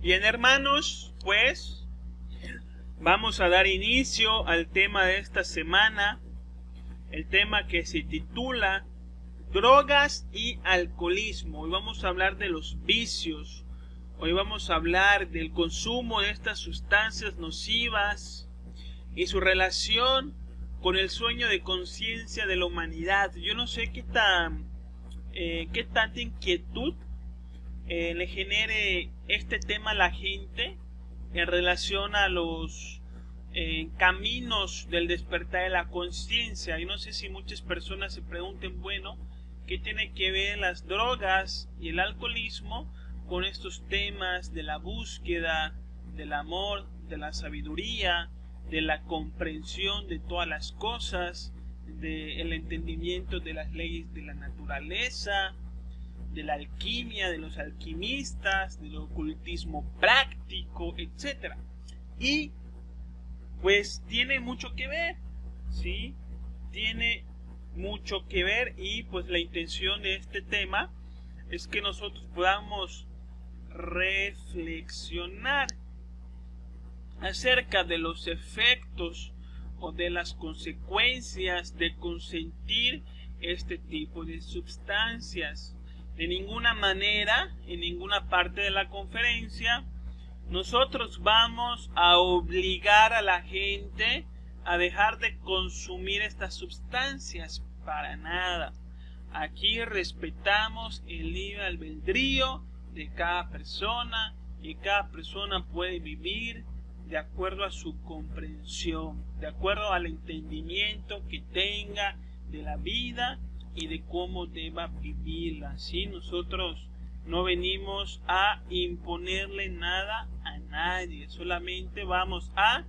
Bien, hermanos, pues vamos a dar inicio al tema de esta semana, el tema que se titula Drogas y alcoholismo. Hoy vamos a hablar de los vicios, hoy vamos a hablar del consumo de estas sustancias nocivas y su relación con el sueño de conciencia de la humanidad. Yo no sé qué tanta inquietud le genere este tema a la gente en relación a los caminos del despertar de la conciencia. Y no sé si muchas personas se pregunten, bueno, ¿qué tiene que ver las drogas y el alcoholismo con estos temas de la búsqueda del amor, de la sabiduría, de la comprensión de todas las cosas, del entendimiento de las leyes de la naturaleza, de la alquimia, de los alquimistas, del ocultismo práctico, etcétera? Y pues tiene mucho que ver, ¿sí? Tiene mucho que ver, y pues la intención de este tema es que nosotros podamos reflexionar acerca de los efectos o de las consecuencias de consentir este tipo de sustancias. De ninguna manera, en ninguna parte de la conferencia, nosotros vamos a obligar a la gente a dejar de consumir estas sustancias, para nada. Aquí respetamos el libre albedrío de cada persona, y cada persona puede vivir de acuerdo a su comprensión, de acuerdo al entendimiento que tenga de la vida y de cómo deba vivirla. ¿Sí? Nosotros no venimos a imponerle nada a nadie, solamente vamos a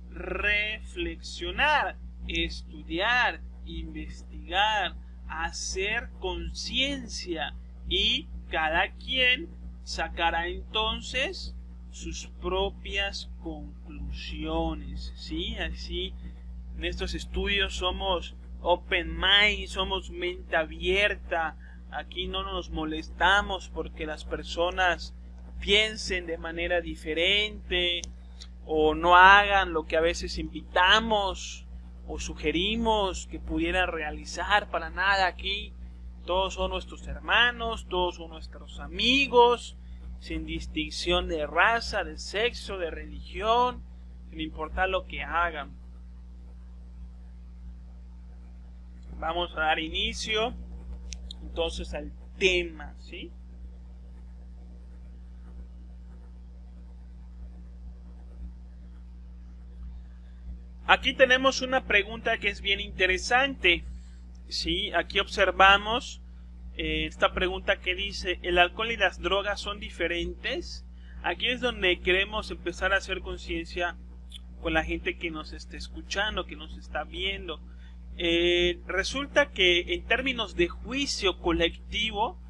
reflexionar, estudiar, investigar, hacer conciencia, y cada quien sacará entonces sus propias conclusiones. ¿Sí? Así, en estos estudios somos open mind, somos mente abierta. Aquí no nos molestamos porque las personas piensen de manera diferente o no hagan lo que a veces invitamos o sugerimos que pudieran realizar. Para nada. Aquí todos son nuestros hermanos, todos son nuestros amigos, sin distinción de raza, de sexo, de religión, sin importar lo que hagan. Vamos a dar inicio entonces al tema, ¿sí? Aquí tenemos una pregunta que es bien interesante, ¿sí? Aquí observamos esta pregunta que dice: ¿el alcohol y las drogas son diferentes? Aquí es donde queremos empezar a hacer conciencia con la gente que nos está escuchando, que nos está viendo. Resulta que en términos de juicio colectivo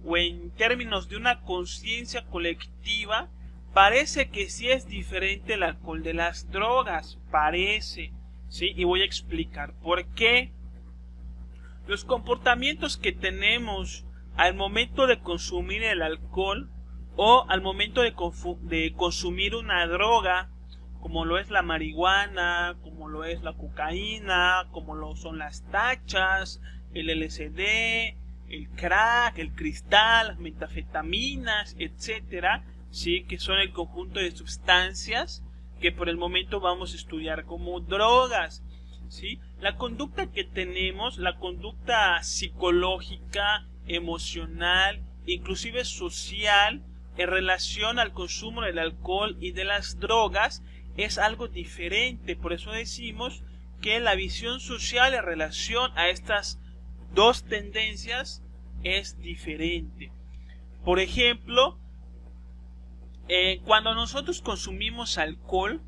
o en términos de una conciencia colectiva, parece que sí es diferente el alcohol de las drogas, parece, ¿sí? Y voy a explicar por qué. Los comportamientos que tenemos al momento de consumir el alcohol o al momento de consumir una droga, como lo es la marihuana, como lo es la cocaína, como lo son las tachas, el LSD, el crack, el cristal, las metanfetaminas, etcétera, ¿sí? Que son el conjunto de sustancias que por el momento vamos a estudiar como drogas, ¿sí? La conducta que tenemos, la conducta psicológica, emocional, inclusive social, en relación al consumo del alcohol y de las drogas, es algo diferente. Por eso decimos que la visión social en relación a estas dos tendencias es diferente. Por ejemplo, cuando nosotros consumimos alcohol,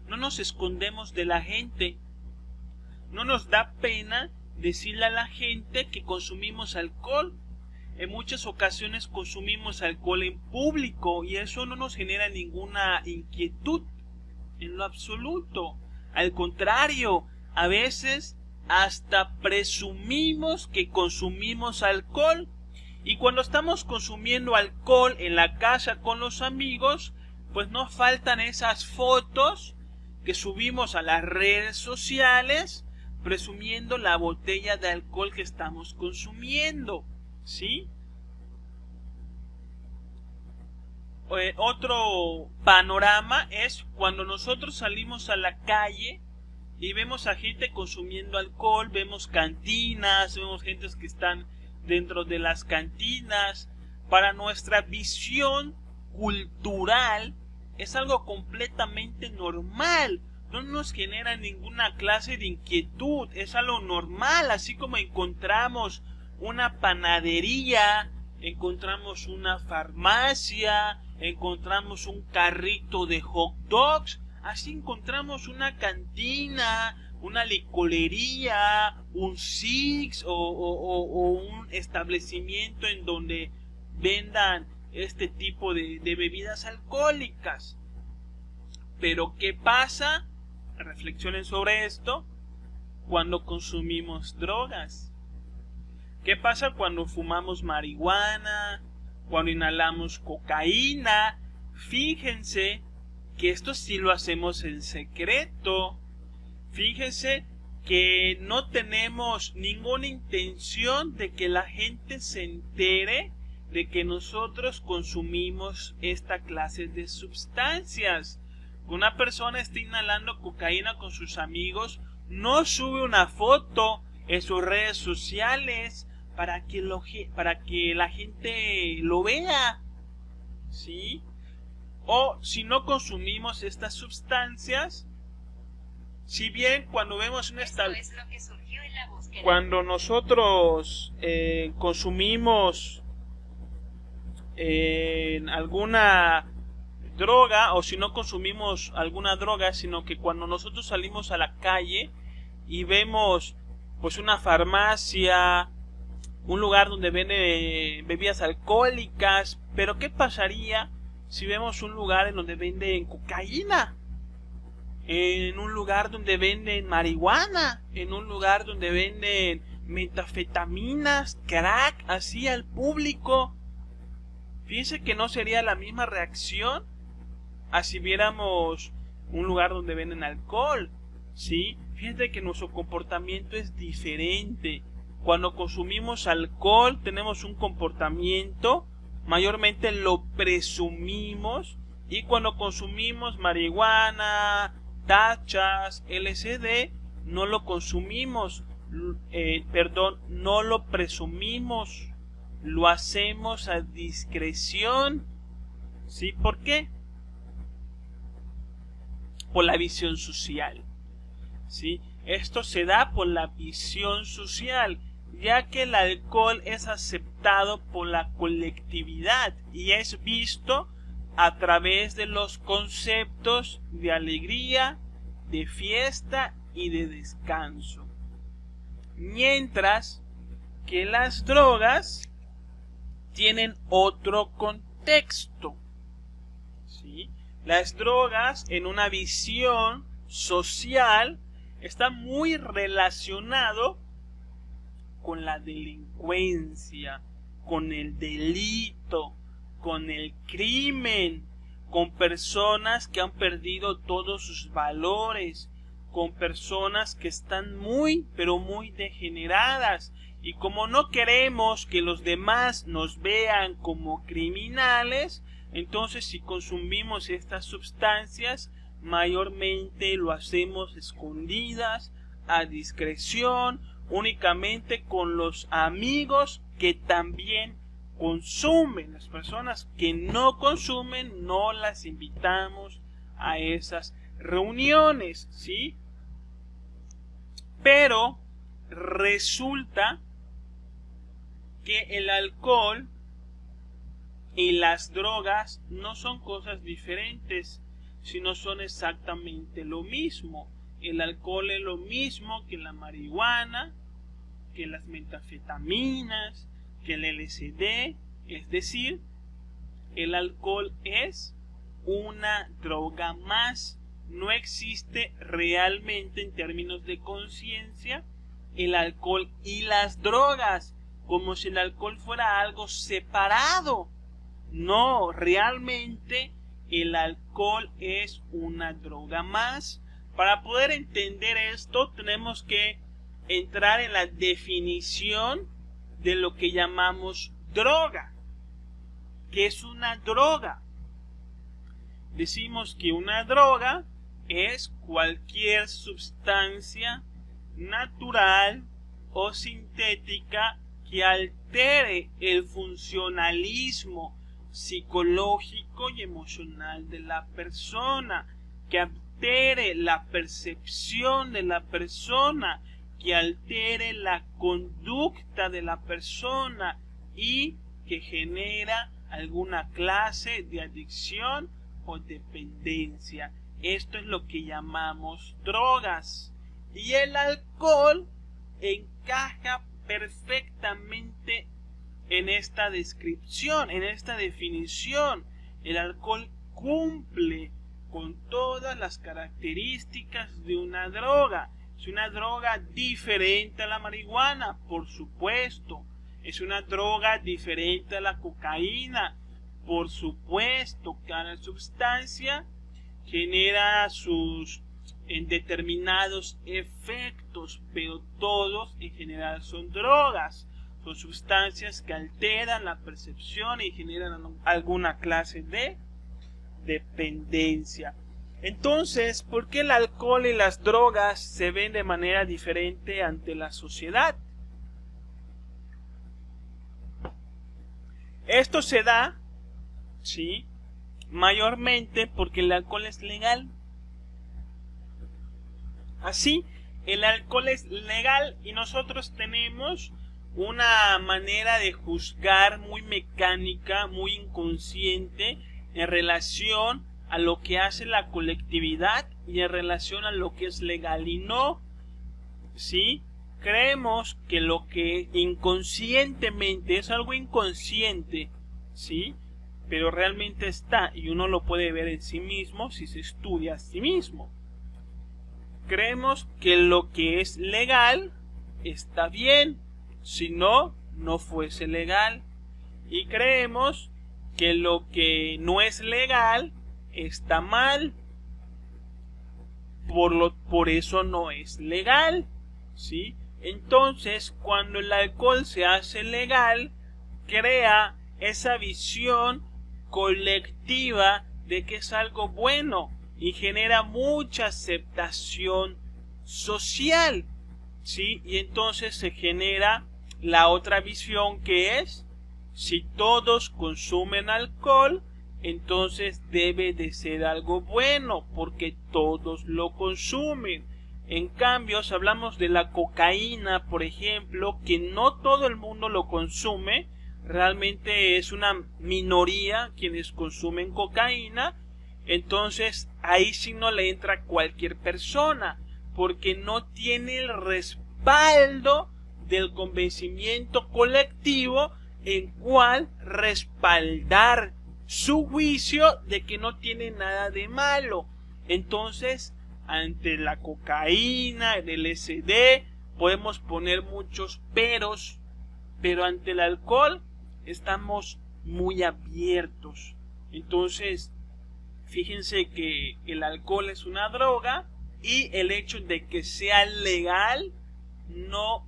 no nos escondemos de la gente. No nos da pena decirle a la gente que consumimos alcohol. En muchas ocasiones consumimos alcohol en público y eso no nos genera ninguna inquietud en lo absoluto. Al contrario, a veces hasta presumimos que consumimos alcohol Y cuando estamos consumiendo alcohol en la casa con los amigos, pues no faltan esas fotos que subimos a las redes sociales presumiendo la botella de alcohol que estamos consumiendo, ¿sí? Otro panorama es cuando nosotros salimos a la calle y vemos a gente consumiendo alcohol, vemos cantinas, vemos gente que están dentro de las cantinas. Para nuestra visión cultural es algo completamente normal, no nos genera ninguna clase de inquietud, es algo normal, así como encontramos una panadería, encontramos una farmacia, encontramos un carrito de hot dogs, así encontramos una cantina, una licorería, un Six o un establecimiento en donde vendan este tipo de bebidas alcohólicas. Pero ¿qué pasa? Reflexionen sobre esto cuando consumimos drogas. ¿Qué pasa cuando fumamos marihuana? Cuando inhalamos cocaína. Fíjense que esto sí lo hacemos en secreto. Fíjense que no tenemos ninguna intención de que la gente se entere de que nosotros consumimos esta clase de sustancias. Una persona está inhalando cocaína con sus amigos, no sube una foto en sus redes sociales para que la gente lo vea, ¿sí? O si no consumimos estas sustancias, si bien cuando vemos cuando nosotros consumimos alguna droga, o si no consumimos alguna droga, sino que cuando nosotros salimos a la calle y vemos pues una farmacia, un lugar donde venden bebidas alcohólicas, pero ¿qué pasaría si vemos un lugar en donde venden cocaína? En un lugar donde venden marihuana, en un lugar donde venden metanfetaminas, crack, así al público. Fíjense que no sería la misma reacción a si viéramos un lugar donde venden alcohol, ¿sí? Fíjense que nuestro comportamiento es diferente. Cuando consumimos alcohol tenemos un comportamiento, mayormente lo presumimos, y cuando consumimos marihuana, tachas, LSD, no lo consumimos, no lo presumimos, lo hacemos a discreción, ¿sí? ¿Por qué? Por la visión social, ¿sí? Esto se da por la visión social, ya que el alcohol es aceptado por la colectividad y es visto a través de los conceptos de alegría, de fiesta y de descanso. Mientras que las drogas tienen otro contexto, ¿sí? Las drogas, en una visión social, están muy relacionadas con la delincuencia, con el delito, con el crimen, con personas que han perdido todos sus valores, con personas que están muy, pero muy degeneradas. Y como no queremos que los demás nos vean como criminales, entonces si consumimos estas sustancias, mayormente lo hacemos escondidas, a discreción, únicamente con los amigos que también consumen. Las personas que no consumen no las invitamos a esas reuniones, ¿sí? Pero resulta que el alcohol y las drogas no son cosas diferentes, sino son exactamente lo mismo. El alcohol es lo mismo que la marihuana, que las metanfetaminas, que el LSD, es decir, el alcohol es una droga más. No existe realmente en términos de conciencia el alcohol y las drogas. como si el alcohol fuera algo separado. No, realmente el alcohol es una droga más. Para poder entender esto, tenemos que entrar en la definición de lo que llamamos droga. ¿Qué es una droga? Decimos que una droga es cualquier sustancia natural o sintética que altere el funcionalismo psicológico y emocional de la persona, que altere la percepción de la persona, que altere la conducta de la persona y que genera alguna clase de adicción o dependencia. Esto es lo que llamamos drogas. Y el alcohol encaja perfectamente en esta descripción, en esta definición. El alcohol cumple con todas las características de una droga. Es una droga diferente a la marihuana, por supuesto. Es una droga diferente a la cocaína, por supuesto. Cada sustancia genera sus determinados efectos, pero todos en general son drogas. Son sustancias que alteran la percepción y generan alguna clase de dependencia. Entonces, ¿por qué el alcohol y las drogas se ven de manera diferente ante la sociedad? Esto se da, ¿sí?, mayormente porque el alcohol es legal. Así, el alcohol es legal y nosotros tenemos una manera de juzgar muy mecánica, muy inconsciente en relación a lo que hace la colectividad y en relación a lo que es legal y no. ¿Sí? Creemos que lo que inconscientemente es algo inconsciente, ¿sí?, pero realmente está, y uno lo puede ver en sí mismo si se estudia a sí mismo. Creemos que lo que es legal está bien, si no, no fuese legal. Y creemos que lo que no es legal está mal, por eso no es legal, ¿sí? Entonces, cuando el alcohol se hace legal, crea esa visión colectiva de que es algo bueno y genera mucha aceptación social, ¿sí? Y entonces se genera la otra visión, que es: si todos consumen alcohol, entonces debe de ser algo bueno porque todos lo consumen. En cambio, si hablamos de la cocaína, por ejemplo, que no todo el mundo lo consume, realmente es una minoría quienes consumen cocaína, entonces ahí sí no le entra cualquier persona, porque no tiene el respaldo del convencimiento colectivo en cual respaldar su juicio de que no tiene nada de malo. Entonces, ante la cocaína, el LSD, podemos poner muchos peros, pero ante el alcohol estamos muy abiertos. Entonces, fíjense que el alcohol es una droga y el hecho de que sea legal no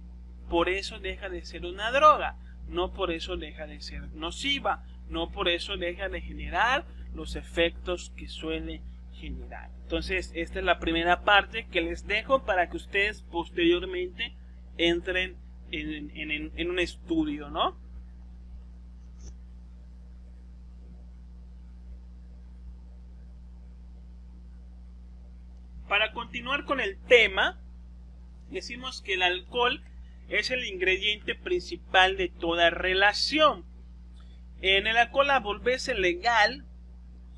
por eso deja de ser una droga, no por eso deja de ser nociva, no por eso deja de generar los efectos que suele generar. Entonces, esta es la primera parte que les dejo para que ustedes posteriormente entren en un estudio, ¿no? Para continuar con el tema, decimos que el alcohol es el ingrediente principal de toda relación. En el alcohol, al volverse legal,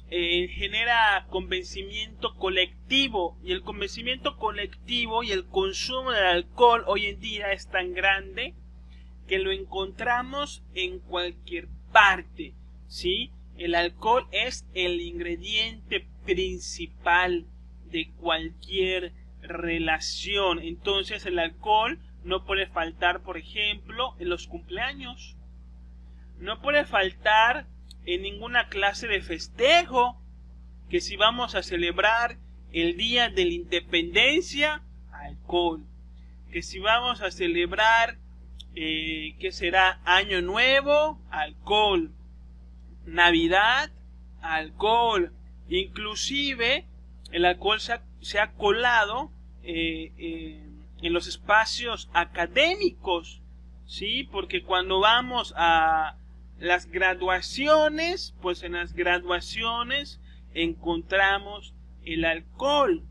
genera convencimiento colectivo, y el convencimiento colectivo y el consumo del alcohol hoy en día es tan grande que lo encontramos en cualquier parte, ¿sí? El alcohol es el ingrediente principal de cualquier relación. Entonces el alcohol no puede faltar, por ejemplo, en los cumpleaños. No puede faltar en ninguna clase de festejo, que si vamos a celebrar el Día de la Independencia, alcohol. Que si vamos a celebrar, ¿qué será? Año Nuevo, alcohol. Navidad, alcohol. Inclusive el alcohol se ha colado en los espacios académicos, ¿sí? Porque cuando vamos a las graduaciones, pues en las graduaciones encontramos el alcohol.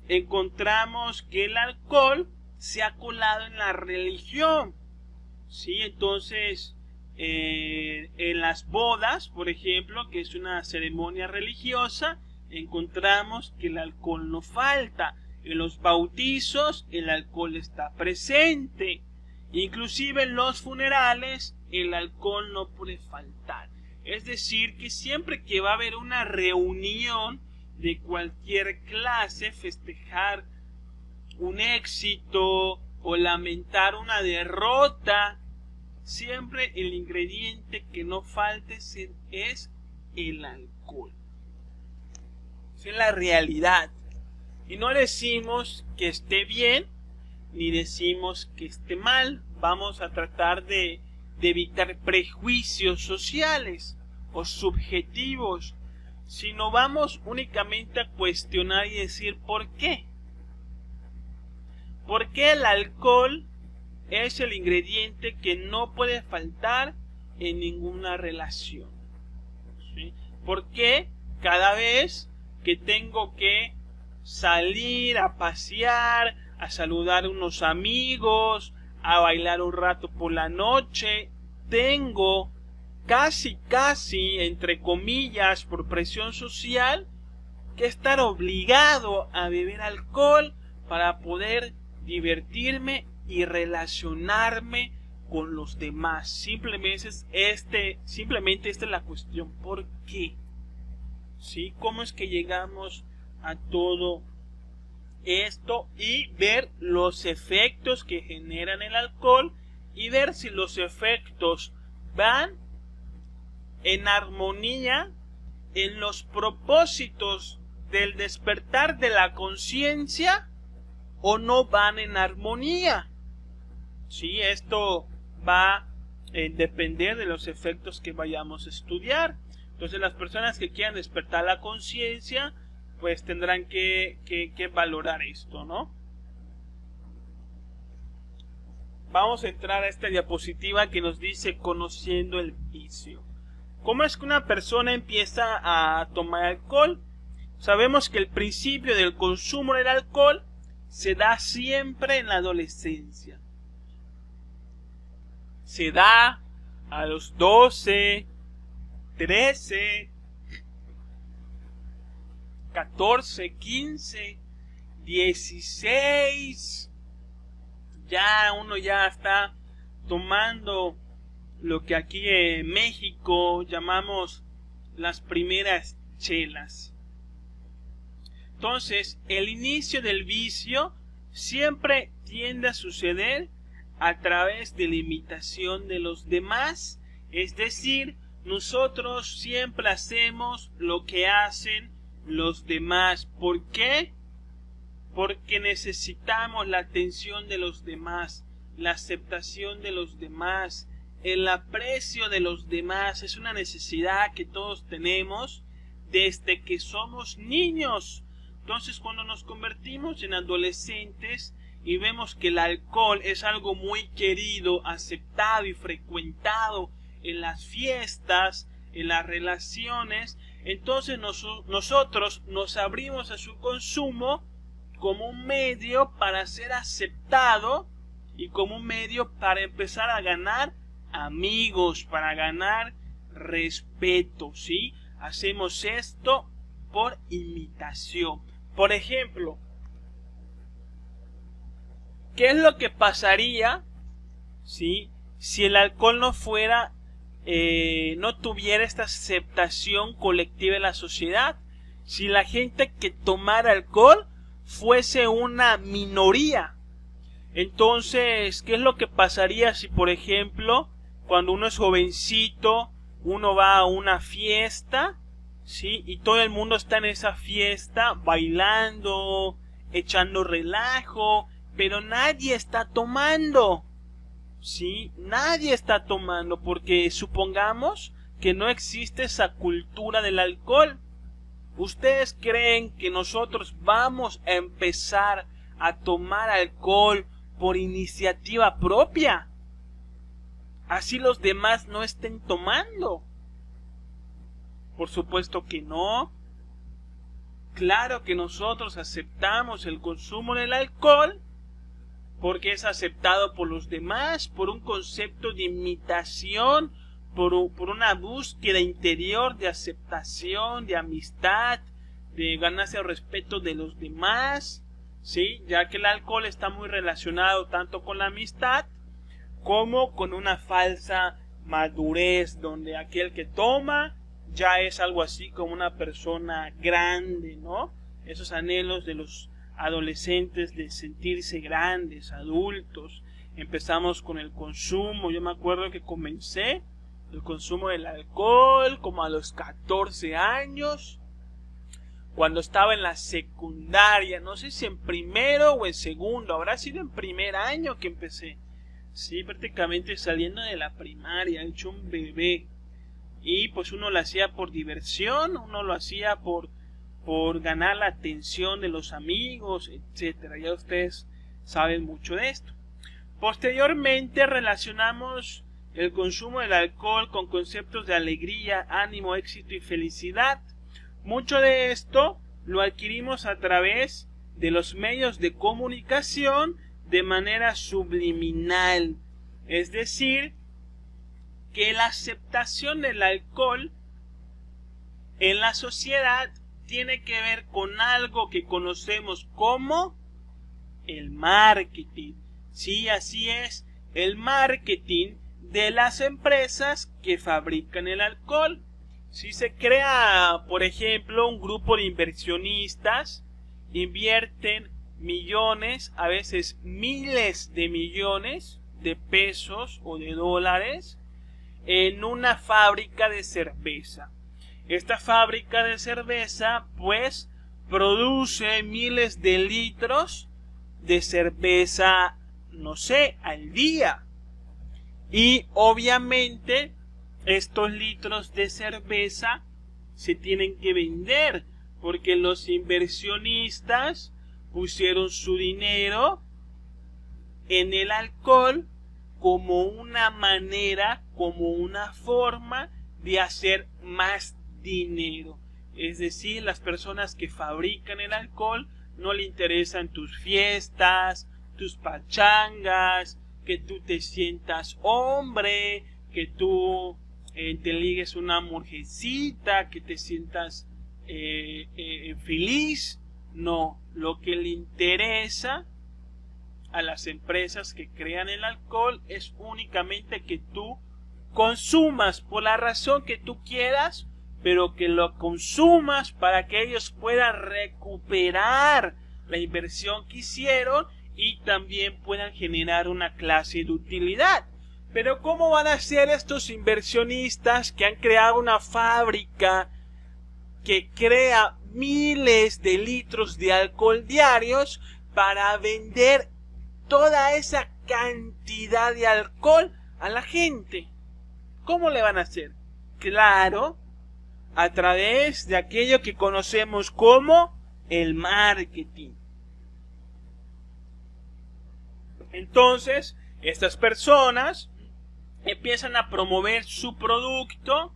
Encontramos que el alcohol se ha colado en la religión, ¿sí? Entonces, en las bodas, por ejemplo, que es una ceremonia religiosa, encontramos que el alcohol no falta. En los bautizos el alcohol está presente. Inclusive en los funerales el alcohol no puede faltar. Es decir, que siempre que va a haber una reunión de cualquier clase, festejar un éxito o lamentar una derrota, siempre el ingrediente que no falte es el alcohol. Esa es la realidad. Y no decimos que esté bien, ni decimos que esté mal. Vamos a tratar de evitar prejuicios sociales o subjetivos, sino vamos únicamente a cuestionar y decir ¿por qué? ¿Por qué el alcohol es el ingrediente que no puede faltar en ninguna relación? ¿Sí? ¿Por qué cada vez que tengo que salir a pasear, a saludar a unos amigos, a bailar un rato por la noche, tengo casi, entre comillas, por presión social, que estar obligado a beber alcohol para poder divertirme y relacionarme con los demás? Simplemente esta es la cuestión. ¿Por qué? ¿Sí? ¿Cómo es que llegamos a todo esto? Y ver los efectos que generan el alcohol y ver si los efectos van en armonía en los propósitos del despertar de la conciencia o no van en armonía. Sí, esto va a depender de los efectos que vayamos a estudiar. Entonces las personas que quieran despertar la conciencia pues tendrán que valorar esto, ¿no? Vamos a entrar a esta diapositiva que nos dice conociendo el vicio. ¿Cómo es que una persona empieza a tomar alcohol? Sabemos que el principio del consumo del alcohol se da siempre en la adolescencia. Se da a los 12, 13, 14, 15, 16. Ya uno ya está tomando lo que aquí en México llamamos las primeras chelas. Entonces, el inicio del vicio siempre tiende a suceder a través de la imitación de los demás. Es decir, nosotros siempre hacemos lo que hacen los demás. ¿Por qué? Porque necesitamos la atención de los demás, la aceptación de los demás, el aprecio de los demás. Es una necesidad que todos tenemos desde que somos niños. Entonces, cuando nos convertimos en adolescentes y vemos que el alcohol es algo muy querido, aceptado y frecuentado en las fiestas, en las relaciones, entonces nosotros nos abrimos a su consumo como un medio para ser aceptado y como un medio para empezar a ganar amigos, para ganar respeto, ¿sí? Hacemos esto por imitación. Por ejemplo, ¿qué es lo que pasaría, ¿sí?, si el alcohol no fuera, no tuviera esta aceptación colectiva en la sociedad? Si la gente que tomara alcohol fuese una minoría. Entonces, ¿qué es lo que pasaría si, por ejemplo, cuando uno es jovencito, uno va a una fiesta, ¿sí? Y todo el mundo está en esa fiesta bailando, echando relajo, pero nadie está tomando, ¿sí? Nadie está tomando porque supongamos que no existe esa cultura del alcohol. ¿Ustedes creen que nosotros vamos a empezar a tomar alcohol por iniciativa propia? Así los demás no estén tomando. Por supuesto que no. Claro que nosotros aceptamos el consumo del alcohol porque es aceptado por los demás, por un concepto de imitación, por una búsqueda interior de aceptación, de amistad, de ganarse el respeto de los demás, ¿sí? Ya que el alcohol está muy relacionado tanto con la amistad como con una falsa madurez, donde aquel que toma ya es algo así como una persona grande, ¿no? Esos anhelos de los adolescentes de sentirse grandes, adultos. Empezamos con el consumo. Yo me acuerdo que comencé el consumo del alcohol como a los 14 años, cuando estaba en la secundaria. No sé si en primero o en segundo, habrá sido en primer año que empecé. Sí, prácticamente saliendo de la primaria, hecho un bebé. Y pues uno lo hacía por diversión, uno lo hacía por ganar la atención de los amigos, etcétera. Ya ustedes saben mucho de esto. Posteriormente relacionamos el consumo del alcohol con conceptos de alegría, ánimo, éxito y felicidad. Mucho de esto lo adquirimos a través de los medios de comunicación de manera subliminal. Es decir, que la aceptación del alcohol en la sociedad tiene que ver con algo que conocemos como el marketing. Sí, así es, el marketing de las empresas que fabrican el alcohol. Si se crea, por ejemplo, un grupo de inversionistas, invierten millones, a veces miles de millones de pesos o de dólares en una fábrica de cerveza. Esta fábrica de cerveza pues produce miles de litros de cerveza, no sé, al día. Y obviamente estos litros de cerveza se tienen que vender porque los inversionistas pusieron su dinero en el alcohol como una manera, como una forma de hacer más dinero. Es decir, las personas que fabrican el alcohol no le interesan tus fiestas, tus pachangas, que tú te sientas hombre, que tú te ligues una mujercita, que te sientas feliz. No, lo que le interesa a las empresas que crean el alcohol es únicamente que tú consumas por la razón que tú quieras, pero que lo consumas para que ellos puedan recuperar la inversión que hicieron y también puedan generar una clase de utilidad. Pero ¿cómo van a ser estos inversionistas que han creado una fábrica que crea miles de litros de alcohol diarios para vender toda esa cantidad de alcohol a la gente? ¿Cómo le van a hacer? Claro, a través de aquello que conocemos como el marketing. Entonces, estas personas empiezan a promover su producto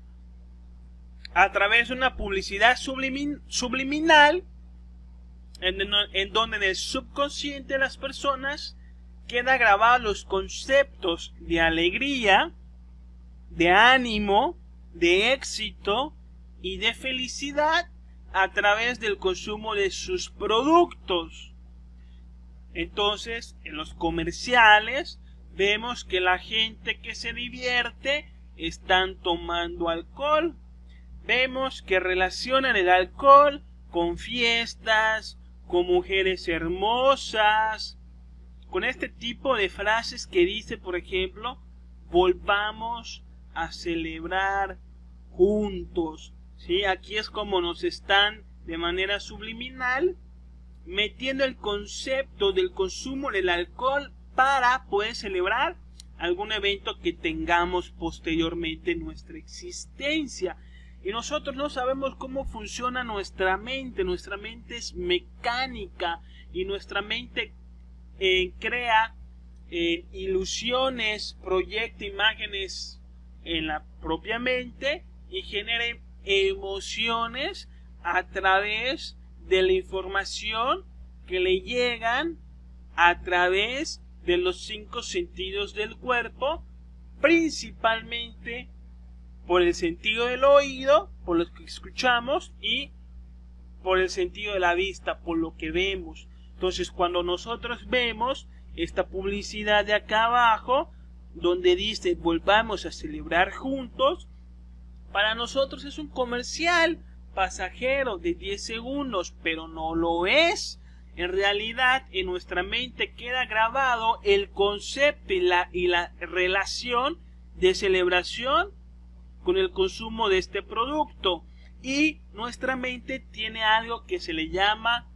a través de una publicidad subliminal en donde en el subconsciente de las personas queda grabados los conceptos de alegría, de ánimo, de éxito y de felicidad a través del consumo de sus productos. Entonces, en los comerciales vemos que la gente que se divierte están tomando alcohol. Vemos que relacionan el alcohol con fiestas, con mujeres hermosas, con este tipo de frases que dice, por ejemplo, volvamos a celebrar juntos, ¿sí? Aquí es como nos están de manera subliminal metiendo el concepto del consumo del alcohol para poder celebrar algún evento que tengamos posteriormente en nuestra existencia. Y nosotros no sabemos cómo funciona nuestra mente es mecánica y nuestra mente crea ilusiones, proyecta imágenes en la propia mente y genera emociones a través de la información que le llegan a través de los 5 sentidos del cuerpo, principalmente por el sentido del oído, por lo que escuchamos, y por el sentido de la vista, por lo que vemos. Entonces, cuando nosotros vemos esta publicidad de acá abajo, donde dice volvamos a celebrar juntos, para nosotros es un comercial pasajero de 10 segundos, pero no lo es. En realidad, en nuestra mente queda grabado el concepto y la relación de celebración con el consumo de este producto. Y nuestra mente tiene algo que se le llama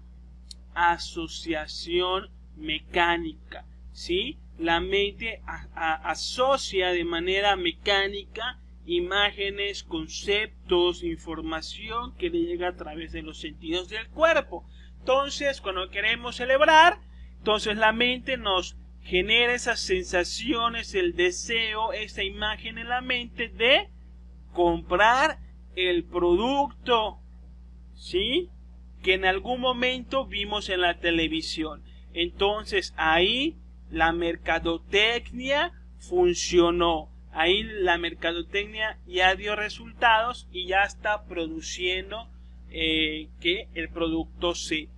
asociación mecánica, ¿sí? La mente asocia de manera mecánica imágenes, conceptos, información que le llega a través de los sentidos del cuerpo. Entonces, cuando queremos celebrar, entonces la mente nos genera esas sensaciones, el deseo, esa imagen en la mente de comprar el producto, ¿sí?, que en algún momento vimos en la televisión. Entonces ahí la mercadotecnia funcionó. Ahí la mercadotecnia ya dio resultados y ya está produciendo que el producto se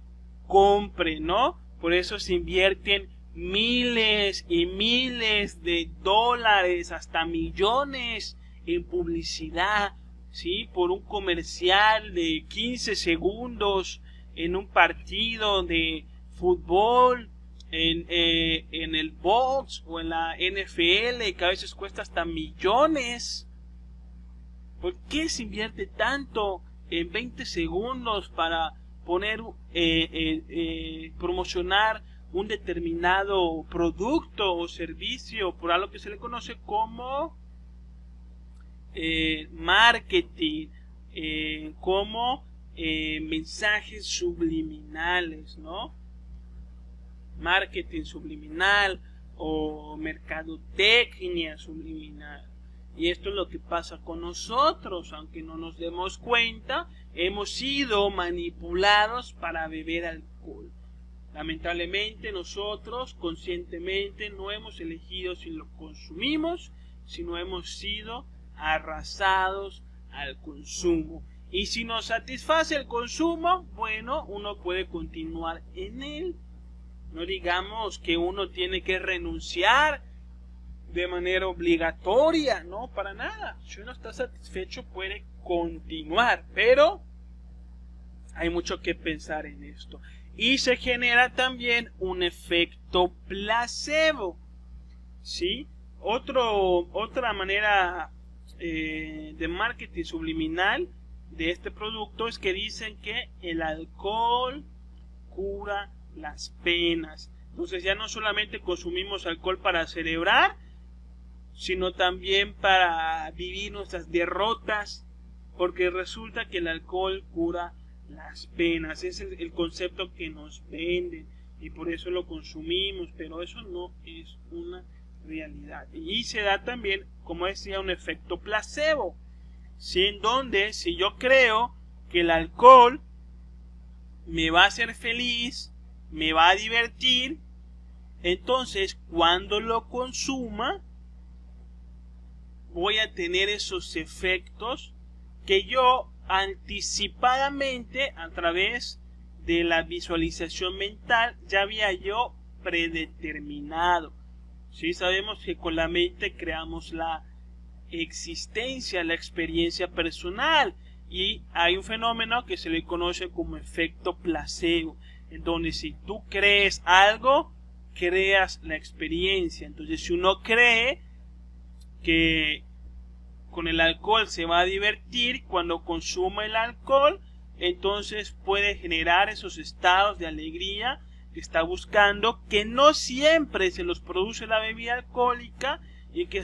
compre, ¿no? Por eso se invierten miles y miles de dólares, hasta millones en publicidad, ¿sí?, por un comercial de 15 segundos en un partido de fútbol, en el box o en la NFL, que a veces cuesta hasta millones. ¿Por qué se invierte tanto en 20 segundos para poner promocionar un determinado producto o servicio por algo que se le conoce como marketing, como mensajes subliminales, ¿no? Marketing subliminal o mercadotecnia subliminal. Y esto es lo que pasa con nosotros, aunque no nos demos cuenta, hemos sido manipulados para beber alcohol. Lamentablemente nosotros conscientemente no hemos elegido si lo consumimos, sino hemos sido arrasados al consumo. Y si nos satisface el consumo, bueno, uno puede continuar en él. No digamos que uno tiene que renunciar de manera obligatoria, no, para nada. Si uno está satisfecho puede continuar, pero hay mucho que pensar en esto. Y se genera también un efecto placebo, ¿sí? Otra manera de marketing subliminal de este producto es que dicen que el alcohol cura las penas. Entonces ya no solamente consumimos alcohol para celebrar, sino también para vivir nuestras derrotas, porque resulta que el alcohol cura las penas. Ese es el concepto que nos venden y por eso lo consumimos, pero eso no es una realidad. Y se da también, como decía, un efecto placebo, ¿sí?, en donde si yo creo que el alcohol me va a hacer feliz, me va a divertir, entonces cuando lo consuma voy a tener esos efectos que yo anticipadamente, a través de la visualización mental, ya había yo predeterminado. ¿Sí? Sabemos que con la mente creamos la existencia, la experiencia personal, y hay un fenómeno que se le conoce como efecto placebo, en donde si tú crees algo, creas la experiencia. Entonces, si uno cree que con el alcohol se va a divertir, cuando consume el alcohol, entonces puede generar esos estados de alegría que está buscando, que no siempre se los produce la bebida alcohólica y que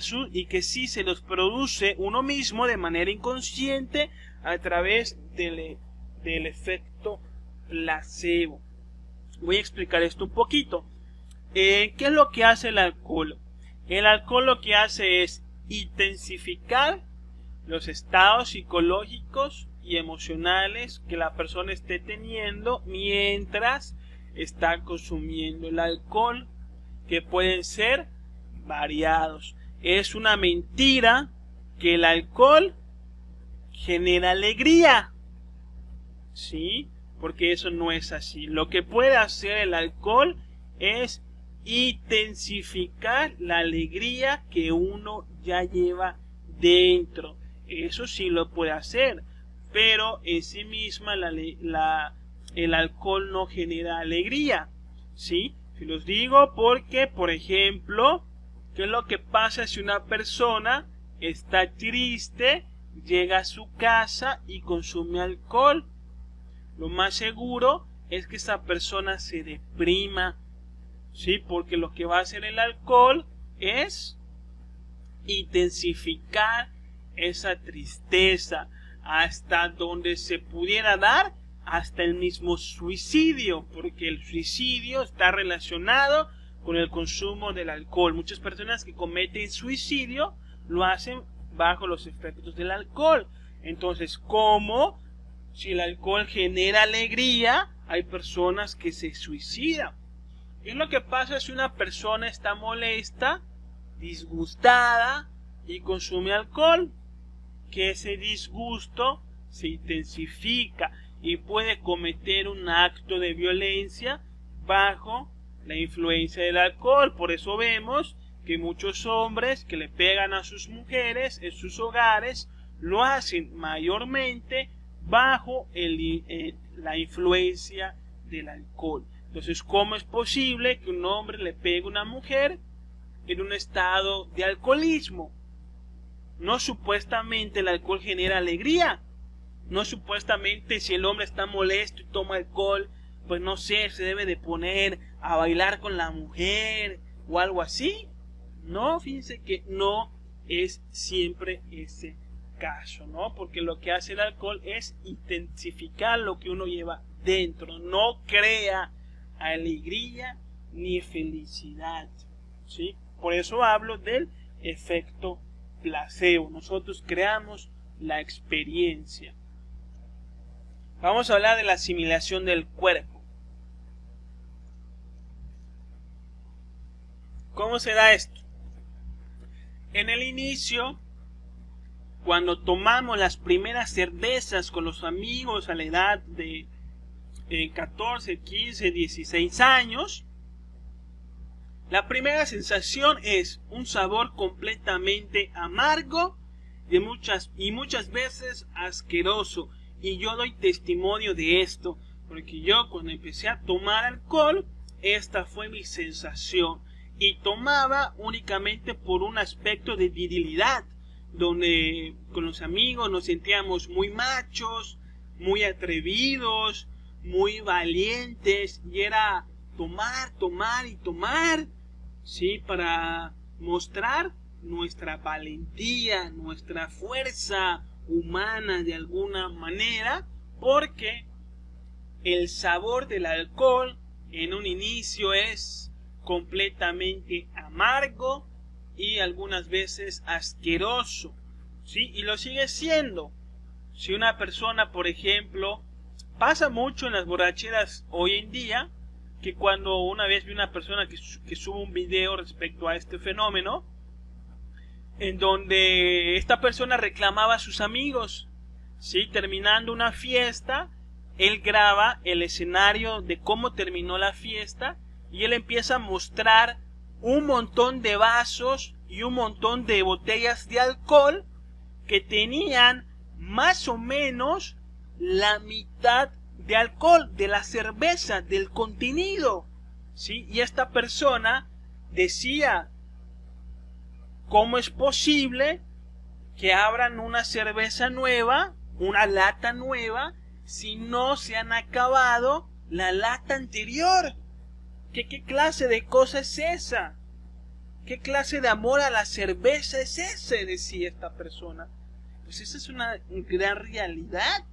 sí se los produce uno mismo de manera inconsciente a través del efecto placebo. Voy a explicar esto un poquito. ¿Qué es lo que hace el alcohol? El alcohol lo que hace es intensificar los estados psicológicos y emocionales que la persona esté teniendo mientras está consumiendo el alcohol, que pueden ser variados. Es una mentira que el alcohol genera alegría, ¿sí? Porque eso no es así. Lo que puede hacer el alcohol es intensificar la alegría que uno ya lleva dentro. Eso sí lo puede hacer, pero en sí misma el alcohol no genera alegría, ¿sí? Se los digo porque, por ejemplo, ¿qué es lo que pasa si una persona está triste, llega a su casa y consume alcohol? Lo más seguro es que esa persona se deprima, ¿sí? Porque lo que va a hacer el alcohol es intensificar esa tristeza hasta donde se pudiera dar hasta el mismo suicidio, porque el suicidio está relacionado con el consumo del alcohol. Muchas personas que cometen suicidio lo hacen bajo los efectos del alcohol. Entonces, ¿cómo? Si el alcohol genera alegría, hay personas que se suicidan. ¿Qué es lo que pasa si una persona está molesta, disgustada y consume alcohol? Que ese disgusto se intensifica y puede cometer un acto de violencia bajo la influencia del alcohol. Por eso vemos que muchos hombres que le pegan a sus mujeres en sus hogares lo hacen mayormente bajo la influencia del alcohol. Entonces, ¿cómo es posible que un hombre le pegue a una mujer en un estado de alcoholismo? No supuestamente el alcohol genera alegría. No supuestamente si el hombre está molesto y toma alcohol, pues no sé, se debe de poner a bailar con la mujer o algo así. No, fíjense que no es siempre ese caso, ¿no? Porque lo que hace el alcohol es intensificar lo que uno lleva dentro. No crea alegría ni felicidad, ¿sí? Por eso hablo del efecto placebo. Nosotros creamos la experiencia. Vamos a hablar de la asimilación del cuerpo. ¿Cómo se da esto? En el inicio, cuando tomamos las primeras cervezas con los amigos a la edad de 14, 15, 16 años, la primera sensación es un sabor completamente amargo y muchas veces asqueroso. Y yo doy testimonio de esto, porque yo cuando empecé a tomar alcohol, esta fue mi sensación. Y tomaba únicamente por un aspecto de virilidad, donde con los amigos nos sentíamos muy machos, muy atrevidos, muy valientes, y era tomar, tomar y tomar, ¿sí? Para mostrar nuestra valentía, nuestra fuerza humana de alguna manera, porque el sabor del alcohol en un inicio es completamente amargo y algunas veces asqueroso, ¿sí? Y lo sigue siendo. Si una persona, por ejemplo, pasa mucho en las borracheras hoy en día, que cuando una vez vi una persona que sube un video respecto a este fenómeno, en donde esta persona reclamaba a sus amigos, ¿sí? Terminando una fiesta, él graba el escenario de cómo terminó la fiesta y él empieza a mostrar un montón de vasos y un montón de botellas de alcohol que tenían más o menos la mitad de alcohol de la cerveza, del contenido, ¿sí? Y esta persona decía, ¿cómo es posible que abran una cerveza nueva, una lata nueva, si no se han acabado la lata anterior? ¿Qué clase de cosa es esa? ¿Qué clase de amor a la cerveza es ese? Decía esta persona. Pues esa es una gran realidad.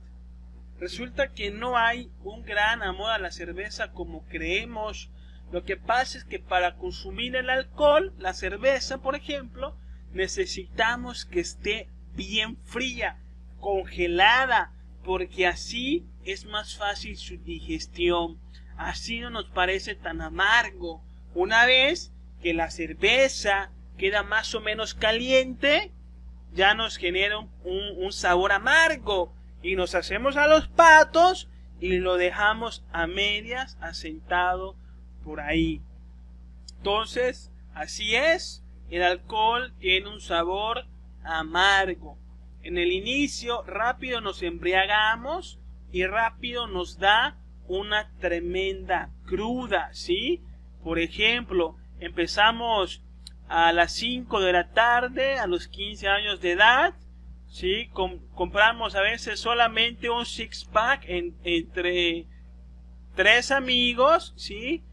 Resulta que no hay un gran amor a la cerveza como creemos. Lo que pasa es que para consumir el alcohol, la cerveza, por ejemplo, necesitamos que esté bien fría, congelada, porque así es más fácil su digestión. Así no nos parece tan amargo. Una vez que la cerveza queda más o menos caliente, ya nos genera un sabor amargo y nos hacemos a los patos y lo dejamos a medias asentado por ahí. Entonces, así es, el alcohol tiene un sabor amargo. En el inicio rápido nos embriagamos y rápido nos da una tremenda cruda, ¿sí? Por ejemplo, empezamos a las 5 de la tarde, a los 15 años de edad, ¿sí? Compramos a veces solamente un six-pack entre 3 amigos, ¿sí?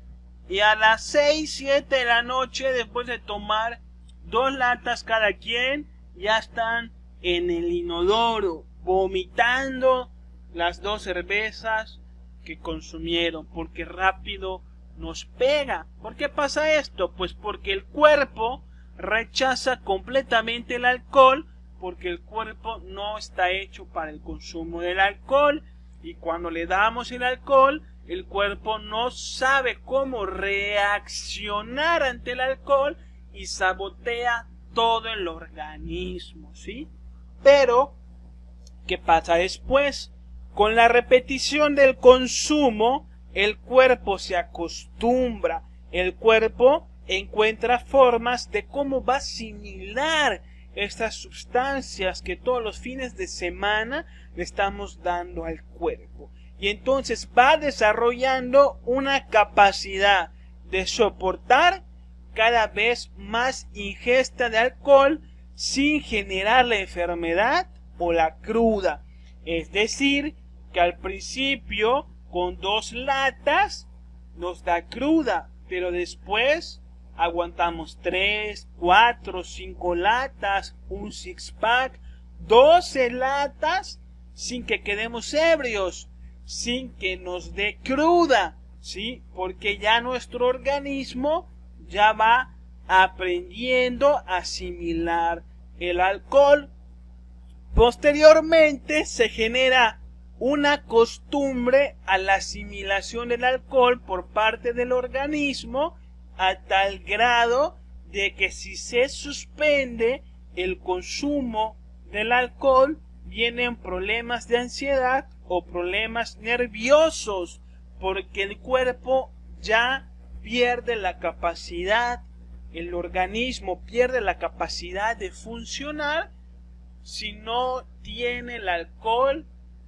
Y a las 6, 7 de la noche, después de tomar 2 latas cada quien, ya están en el inodoro, vomitando las 2 cervezas que consumieron, porque rápido nos pega. ¿Por qué pasa esto? Pues porque el cuerpo rechaza completamente el alcohol, porque el cuerpo no está hecho para el consumo del alcohol, y cuando le damos el alcohol, el cuerpo no sabe cómo reaccionar ante el alcohol y sabotea todo el organismo, ¿sí? Pero, ¿qué pasa después? Con la repetición del consumo, el cuerpo se acostumbra, el cuerpo encuentra formas de cómo va a asimilar estas sustancias que todos los fines de semana le estamos dando al cuerpo. Y entonces va desarrollando una capacidad de soportar cada vez más ingesta de alcohol sin generar la enfermedad o la cruda. Es decir, que al principio con 2 latas nos da cruda, pero después aguantamos 3, 4, 5 latas, un six-pack, 12 latas sin que quedemos ebrios, sin que nos dé cruda, ¿sí? Porque ya nuestro organismo ya va aprendiendo a asimilar el alcohol. Posteriormente se genera una costumbre a la asimilación del alcohol por parte del organismo, a tal grado de que si se suspende el consumo del alcohol, vienen problemas de ansiedad o problemas nerviosos, porque el cuerpo ya pierde la capacidad, el organismo pierde la capacidad de funcionar si no tiene el alcohol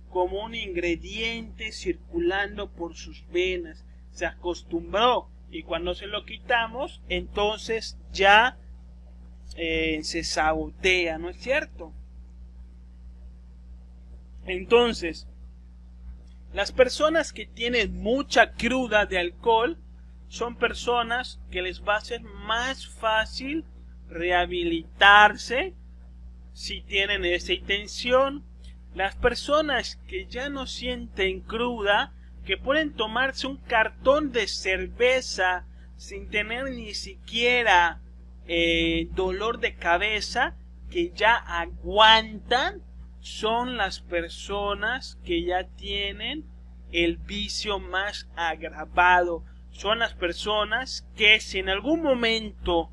como un ingrediente circulando por sus venas. Se acostumbró, y cuando se lo quitamos, entonces ya se sabotea, ¿no es cierto? Entonces, las personas que tienen mucha cruda de alcohol son personas que les va a ser más fácil rehabilitarse si tienen esa intención. Las personas que ya no sienten cruda, que pueden tomarse un cartón de cerveza sin tener ni siquiera dolor de cabeza, que ya aguantan, son las personas que ya tienen el vicio más agravado. Son las personas que si en algún momento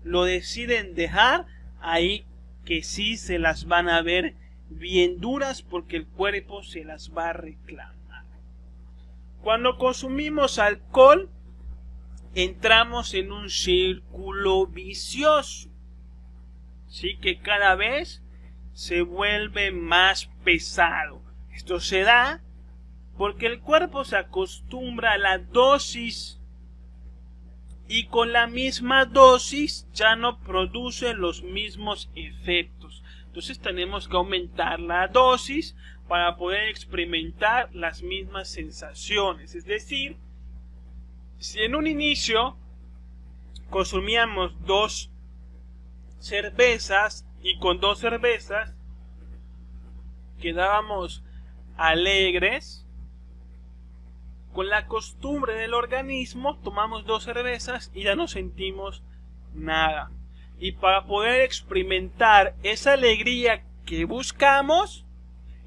lo deciden dejar, ahí que sí se las van a ver bien duras, porque el cuerpo se las va a reclamar. Cuando consumimos alcohol, entramos en un círculo vicioso, sí, que cada vez se vuelve más pesado. Esto se da Porque el cuerpo se acostumbra a la dosis y con la misma dosis ya no produce los mismos efectos. Entonces tenemos que aumentar la dosis para poder experimentar las mismas sensaciones. Es decir, si en un inicio consumíamos 2 cervezas y con 2 cervezas quedábamos alegres, con la costumbre del organismo tomamos 2 cervezas y ya no sentimos nada. Y para poder experimentar esa alegría que buscamos,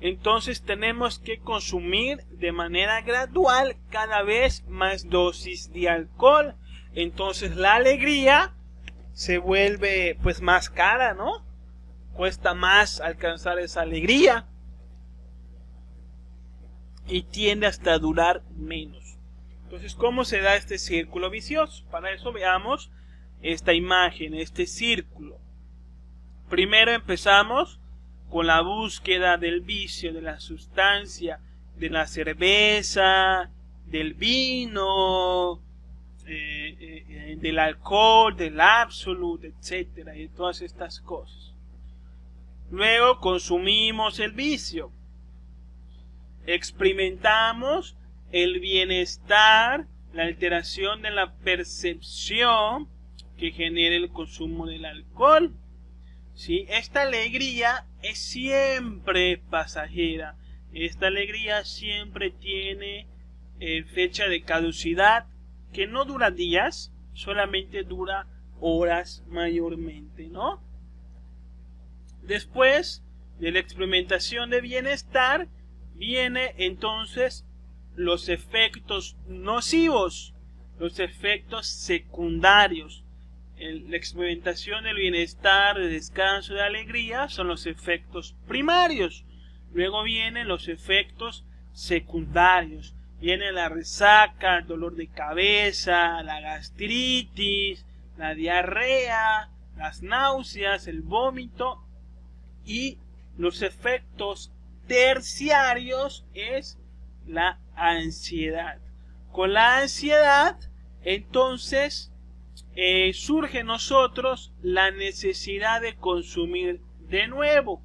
entonces tenemos que consumir de manera gradual cada vez más dosis de alcohol. Entonces la alegría se vuelve pues más cara, ¿no? Cuesta más alcanzar esa alegría y tiende hasta a durar menos. Entonces, ¿cómo se da este círculo vicioso? Para eso veamos esta imagen, este círculo. Primero empezamos con la búsqueda del vicio, de la sustancia, de la cerveza, del vino, del alcohol, del absolute, etcétera, y de todas estas cosas. Luego consumimos el vicio. Experimentamos el bienestar, la alteración de la percepción que genera el consumo del alcohol. ¿Sí? Esta alegría es siempre pasajera. Esta alegría siempre tiene fecha de caducidad que no dura días, solamente dura horas mayormente, ¿no? Después de la experimentación de bienestar, viene entonces los efectos nocivos, los efectos secundarios. La experimentación del bienestar, de descanso, de alegría son los efectos primarios. Luego vienen los efectos secundarios. Viene la resaca, el dolor de cabeza, la gastritis, la diarrea, las náuseas, el vómito, y los efectos terciarios es la ansiedad. Con la ansiedad, entonces, surge en nosotros la necesidad de consumir de nuevo.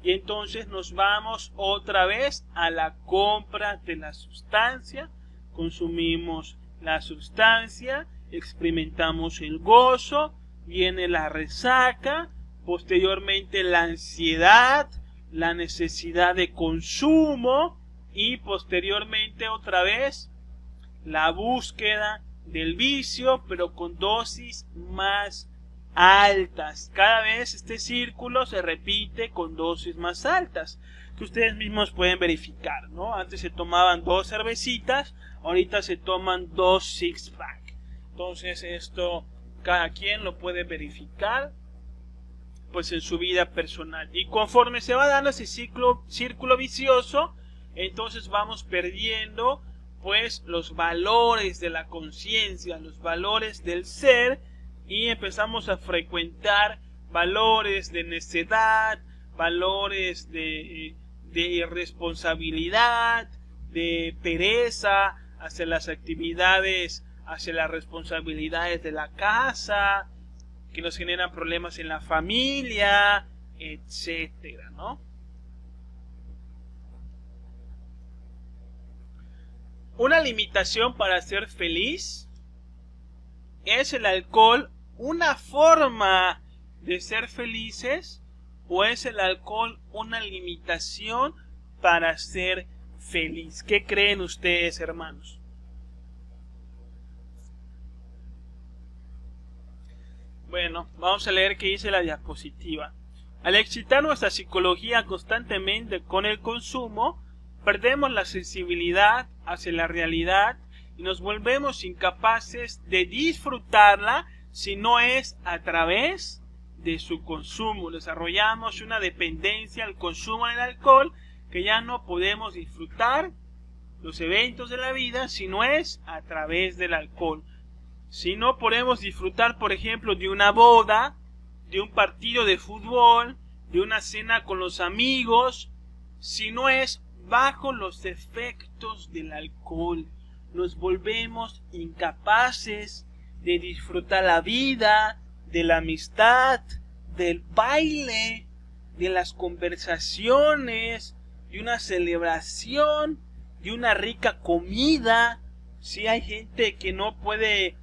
Y entonces nos vamos otra vez a la compra de la sustancia. Consumimos la sustancia, experimentamos el gozo, viene la resaca, posteriormente la ansiedad, la necesidad de consumo y posteriormente otra vez la búsqueda del vicio, pero con dosis más altas. Cada vez este círculo se repite con dosis más altas, que ustedes mismos pueden verificar, ¿no? Antes se tomaban 2 cervecitas, ahorita se toman 2 six-pack. Entonces esto cada quien lo puede verificar pues en su vida personal. Y conforme se va dando ese círculo vicioso, entonces vamos perdiendo pues los valores de la conciencia, los valores del ser, y empezamos a frecuentar valores de necedad, valores de irresponsabilidad, de pereza hacia las actividades, hacia las responsabilidades de la casa, que nos generan problemas en la familia, etcétera, ¿no? Una limitación para ser feliz. ¿Es el alcohol una forma de ser felices o es el alcohol una limitación para ser feliz? ¿Qué creen ustedes, hermanos? Bueno, vamos a leer qué dice la diapositiva. Al excitar nuestra psicología constantemente con el consumo, perdemos la sensibilidad hacia la realidad y nos volvemos incapaces de disfrutarla si no es a través de su consumo. Desarrollamos una dependencia al consumo del alcohol que ya no podemos disfrutar los eventos de la vida si no es a través del alcohol. Si no podemos disfrutar, por ejemplo, de una boda, de un partido de fútbol, de una cena con los amigos, si no es bajo los efectos del alcohol. Nos volvemos incapaces de disfrutar la vida, de la amistad, del baile, de las conversaciones, de una celebración, de una rica comida. Si hay gente que no puede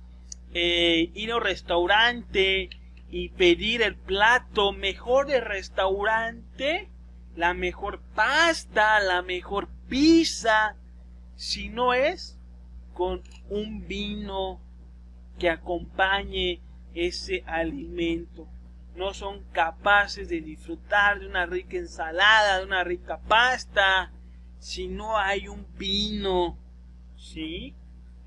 ir a un restaurante y pedir el plato mejor del restaurante, la mejor pasta, la mejor pizza, si no es con un vino que acompañe ese alimento. No son capaces de disfrutar de una rica ensalada, de una rica pasta, si no hay un vino, ¿sí?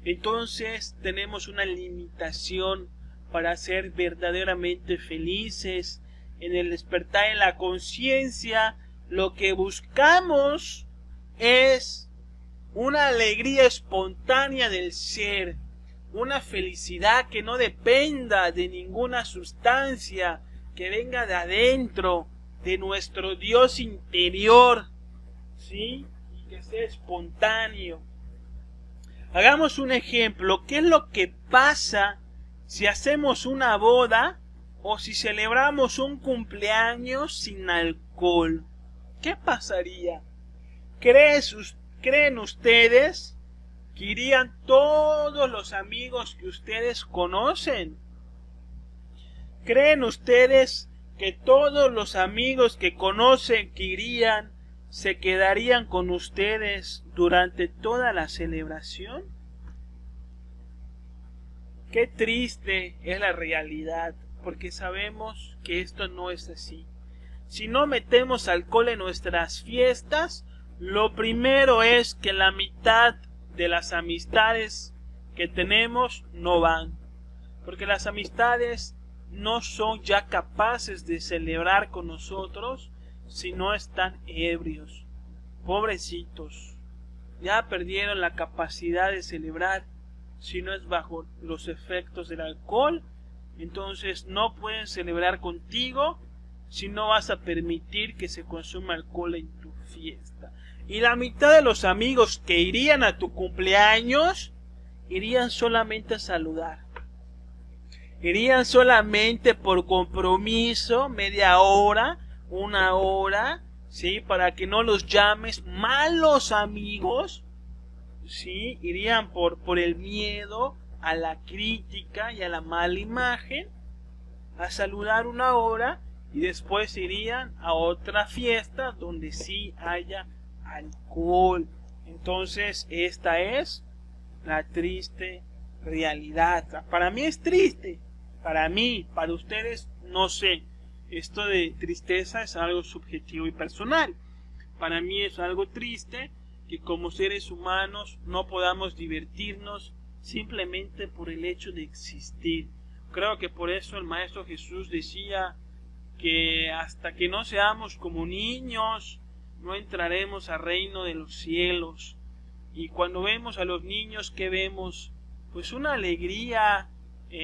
Entonces tenemos una limitación para ser verdaderamente felices. En el despertar de la conciencia, lo que buscamos es una alegría espontánea del ser, una felicidad que no dependa de ninguna sustancia, que venga de adentro, de nuestro Dios interior, ¿sí? Y que sea espontáneo. Hagamos un ejemplo. ¿Qué es lo que pasa si hacemos una boda o si celebramos un cumpleaños sin alcohol? ¿Qué pasaría? ¿Creen ustedes que irían todos los amigos que ustedes conocen? ¿Creen ustedes que todos los amigos que conocen que irían se quedarían con ustedes durante toda la celebración? Qué triste es la realidad, porque sabemos que esto no es así. Si no metemos alcohol en nuestras fiestas, lo primero es que la mitad de las amistades que tenemos no van, porque las amistades no son ya capaces de celebrar con nosotros si no están ebrios. Pobrecitos, ya perdieron la capacidad de celebrar si no es bajo los efectos del alcohol. Entonces no pueden celebrar contigo si no vas a permitir que se consuma alcohol en tu fiesta. Y la mitad de los amigos que irían a tu cumpleaños irían solamente a saludar. Irían solamente por compromiso, media hora, una hora, ¿sí? Para que no los llames malos amigos, ¿sí? Irían por el miedo a la crítica y a la mala imagen, a saludar una hora y después irían a otra fiesta donde sí haya alcohol. Entonces esta es la triste realidad. Para mí es triste, para mí, para ustedes no sé. Esto de tristeza es algo subjetivo y personal. Para mí es algo triste que como seres humanos no podamos divertirnos simplemente por el hecho de existir. Creo que por eso el Maestro Jesús decía que hasta que no seamos como niños no entraremos al reino de los cielos. Y cuando vemos a los niños, ¿qué vemos? Pues una alegría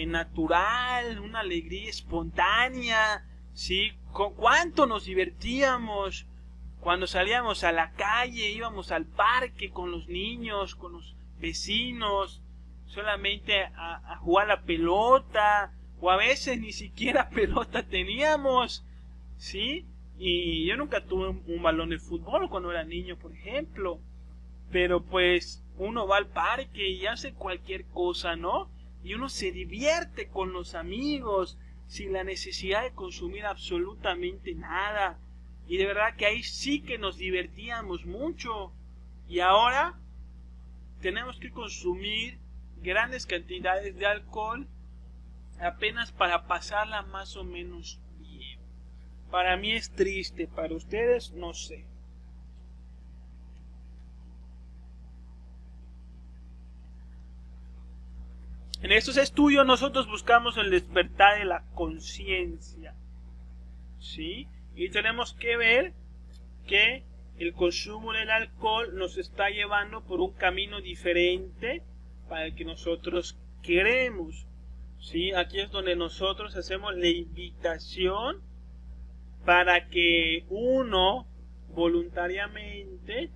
natural, una alegría espontánea, ¿sí? ¿Cuánto nos divertíamos cuando salíamos a la calle, íbamos al parque con los niños, con los vecinos, solamente a jugar la pelota, o a veces ni siquiera pelota teníamos, ¿sí? Y yo nunca tuve un balón de fútbol cuando era niño, por ejemplo, pero pues uno va al parque y hace cualquier cosa, ¿no? Y uno se divierte con los amigos sin la necesidad de consumir absolutamente nada. Y de verdad que ahí sí que nos divertíamos mucho. Y ahora tenemos que consumir grandes cantidades de alcohol apenas para pasarla más o menos bien. Para mí es triste, para ustedes no sé. En estos estudios nosotros buscamos el despertar de la conciencia, ¿sí? Y tenemos que ver que el consumo del alcohol nos está llevando por un camino diferente para el que nosotros queremos, ¿sí? Aquí es donde nosotros hacemos la invitación para que uno voluntariamente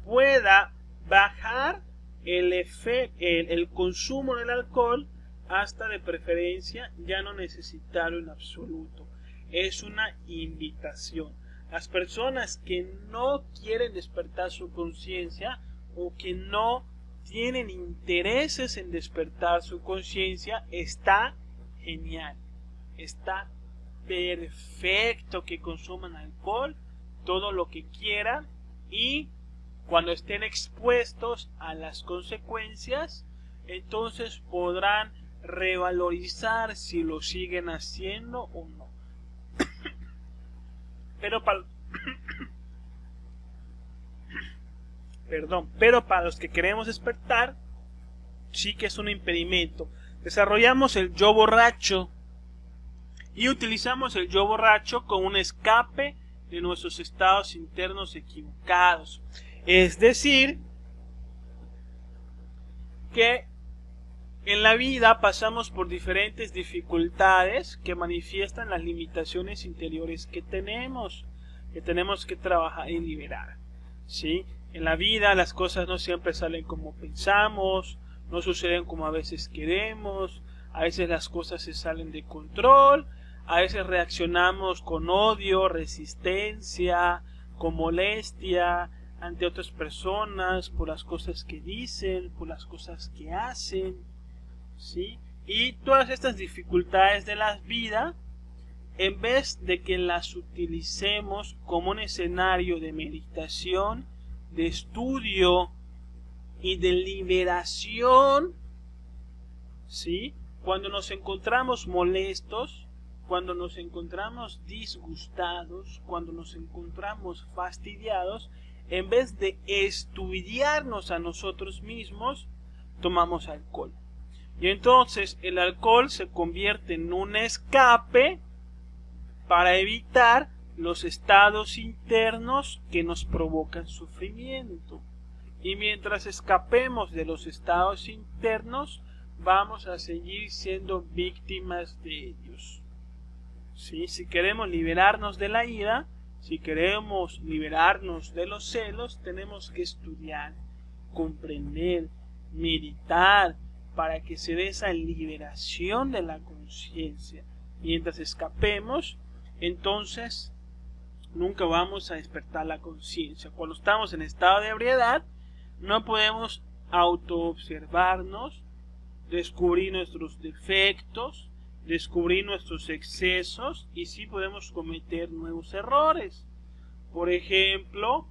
pueda bajar el consumo del alcohol hasta de preferencia ya no necesitarlo en absoluto. Es una invitación. Las personas que no quieren despertar su conciencia o que no tienen intereses en despertar su conciencia, está genial, está perfecto que consuman alcohol, todo lo que quieran, y cuando estén expuestos a las consecuencias, entonces podrán revalorizar si lo siguen haciendo o no. Pero para los que queremos despertar, sí que es un impedimento. Desarrollamos el yo borracho y utilizamos el yo borracho como un escape de nuestros estados internos equivocados. Es decir, que en la vida pasamos por diferentes dificultades que manifiestan las limitaciones interiores que tenemos que trabajar y liberar. ¿Sí? En la vida las cosas no siempre salen como pensamos, no suceden como a veces queremos, a veces las cosas se salen de control, a veces reaccionamos con odio, resistencia, con molestia ante otras personas por las cosas que dicen, por las cosas que hacen, ¿sí? Y todas estas dificultades de la vida, en vez de que las utilicemos como un escenario de meditación, de estudio y de liberación, ¿sí? Cuando nos encontramos molestos, cuando nos encontramos disgustados, cuando nos encontramos fastidiados, en vez de estudiarnos a nosotros mismos, tomamos alcohol. Y entonces el alcohol se convierte en un escape para evitar los estados internos que nos provocan sufrimiento. Y mientras escapemos de los estados internos, vamos a seguir siendo víctimas de ellos. ¿Sí? Si queremos liberarnos de la ira, si queremos liberarnos de los celos, tenemos que estudiar, comprender, meditar, para que se dé esa liberación de la conciencia. Mientras escapemos, entonces nunca vamos a despertar la conciencia. Cuando estamos en estado de ebriedad, no podemos autoobservarnos, descubrir nuestros defectos, descubrir nuestros excesos, y sí podemos cometer nuevos errores. Por ejemplo,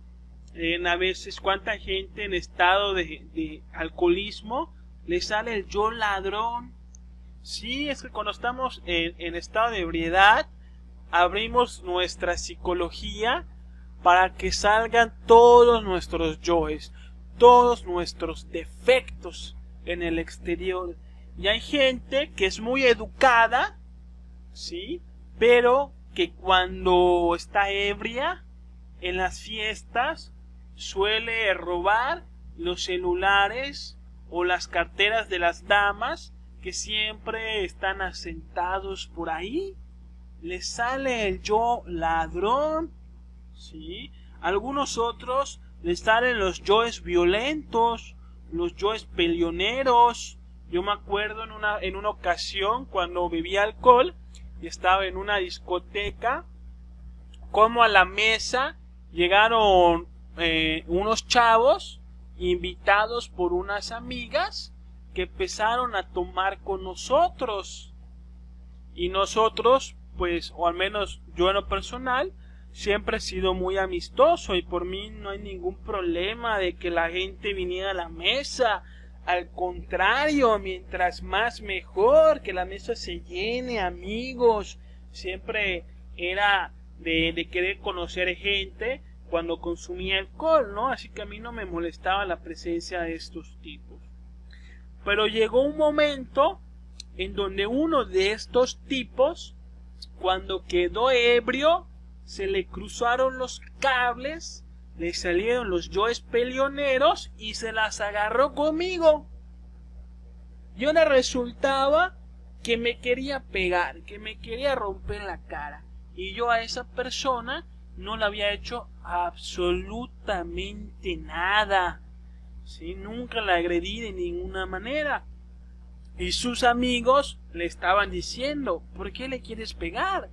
a veces cuánta gente en estado de alcoholismo le sale el yo ladrón. Sí, es que cuando estamos en estado de ebriedad, abrimos nuestra psicología para que salgan todos nuestros yoes, todos nuestros defectos en el exterior. Y hay gente que es muy educada, ¿sí? Pero que cuando está ebria en las fiestas suele robar los celulares o las carteras de las damas que siempre están asentados por ahí. Les sale el yo ladrón, ¿sí? Algunos otros les salen los yoes violentos, los yoes peleoneros. Yo me acuerdo en una ocasión cuando bebía alcohol y estaba en una discoteca, como a la mesa llegaron unos chavos invitados por unas amigas que empezaron a tomar con nosotros. Y nosotros, pues, o al menos yo en lo personal, siempre he sido muy amistoso y por mí no hay ningún problema de que la gente viniera a la mesa. Al contrario, mientras más mejor, que la mesa se llene, amigos. Siempre era de querer conocer gente cuando consumía alcohol, ¿no? Así que a mí no me molestaba la presencia de estos tipos. Pero llegó un momento en donde uno de estos tipos, cuando quedó ebrio, se le cruzaron los cables, le salieron los yoes peleoneros y se las agarró conmigo. Y ahora resultaba que me quería pegar, que me quería romper la cara. Y yo a esa persona no le había hecho absolutamente nada. ¿Sí? Nunca la agredí de ninguna manera. Y sus amigos le estaban diciendo, ¿por qué le quieres pegar?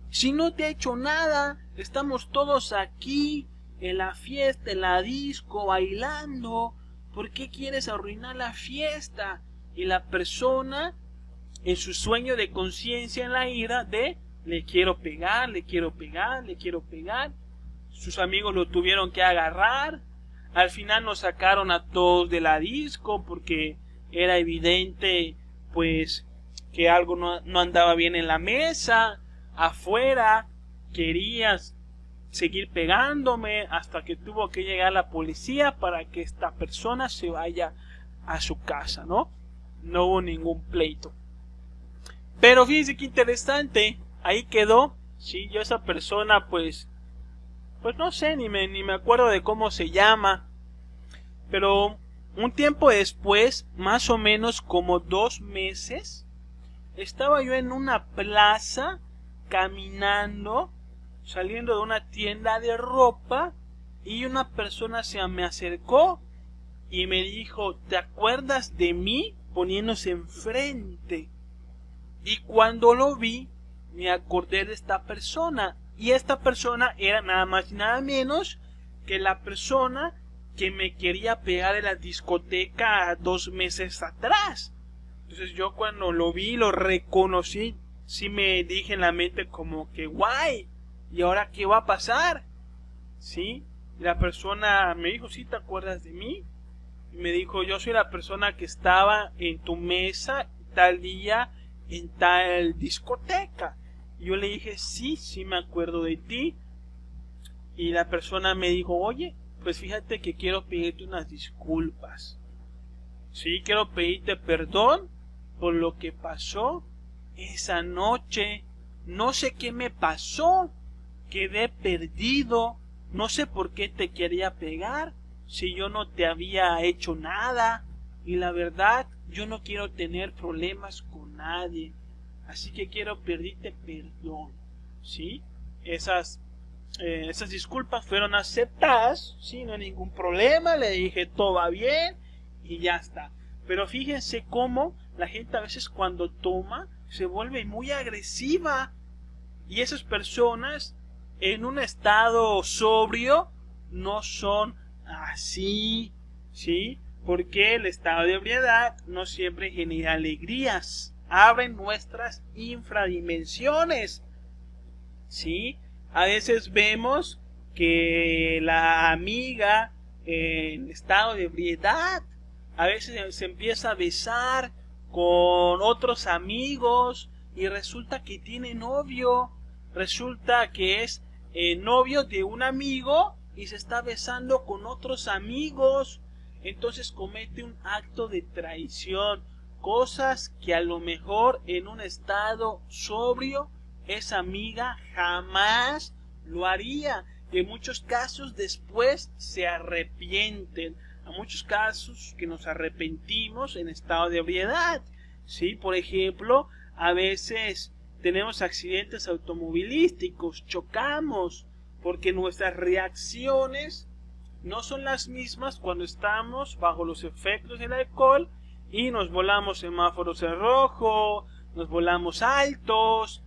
Si no te ha hecho nada, estamos todos aquí en la fiesta, en la disco, bailando. ¿Por qué quieres arruinar la fiesta? Y la persona, en su sueño de conciencia, en la ira de le quiero pegar, le quiero pegar, le quiero pegar. Sus amigos lo tuvieron que agarrar. Al final nos sacaron a todos de la disco porque era evidente pues que algo no andaba bien en la mesa. Afuera querías seguir pegándome hasta que tuvo que llegar la policía para que esta persona se vaya a su casa, ¿no? No hubo ningún pleito. Pero fíjense qué interesante, ahí quedó. Sí, yo esa persona pues no sé, ni me acuerdo de cómo se llama. Pero un tiempo después, más o menos como 2 meses, estaba yo en una plaza caminando, saliendo de una tienda de ropa, y una persona se me acercó y me dijo, ¿te acuerdas de mí? Poniéndose enfrente. Y cuando lo vi, me acordé de esta persona. Y esta persona era nada más y nada menos que la persona que me quería pegar en la discoteca 2 meses atrás. Entonces yo cuando lo vi, lo reconocí, sí me dije en la mente como que guay, ¿y ahora qué va a pasar? ¿Sí? Y la persona me dijo, ¿sí te acuerdas de mí? Y me dijo, yo soy la persona que estaba en tu mesa tal día en tal discoteca. Y yo le dije, sí me acuerdo de ti. Y la persona me dijo, oye, pues fíjate que quiero pedirte unas disculpas. Sí, quiero pedirte perdón por lo que pasó esa noche. No sé qué me pasó, quedé perdido, no sé por qué te quería pegar, si yo no te había hecho nada, y la verdad, yo no quiero tener problemas con nadie, así que quiero pedirte perdón, ¿sí? Esas disculpas fueron aceptadas, ¿sí? No hay ningún problema, le dije todo va bien, y ya está. Pero fíjense cómo la gente a veces cuando toma se vuelve muy agresiva, y esas personas en un estado sobrio no son así, ¿sí? Porque el estado de ebriedad no siempre genera alegrías, abren nuestras infradimensiones, ¿sí? A veces vemos que la amiga en estado de ebriedad a veces se empieza a besar con otros amigos y resulta que tiene novio, resulta que es novio de un amigo y se está besando con otros amigos, entonces comete un acto de traición, cosas que a lo mejor en un estado sobrio esa amiga jamás lo haría, y en muchos casos después se arrepienten. A muchos casos que nos arrepentimos en estado de ebriedad, ¿sí? Por ejemplo, a veces tenemos accidentes automovilísticos, chocamos, porque nuestras reacciones no son las mismas cuando estamos bajo los efectos del alcohol y nos volamos semáforos en rojo, nos volamos altos,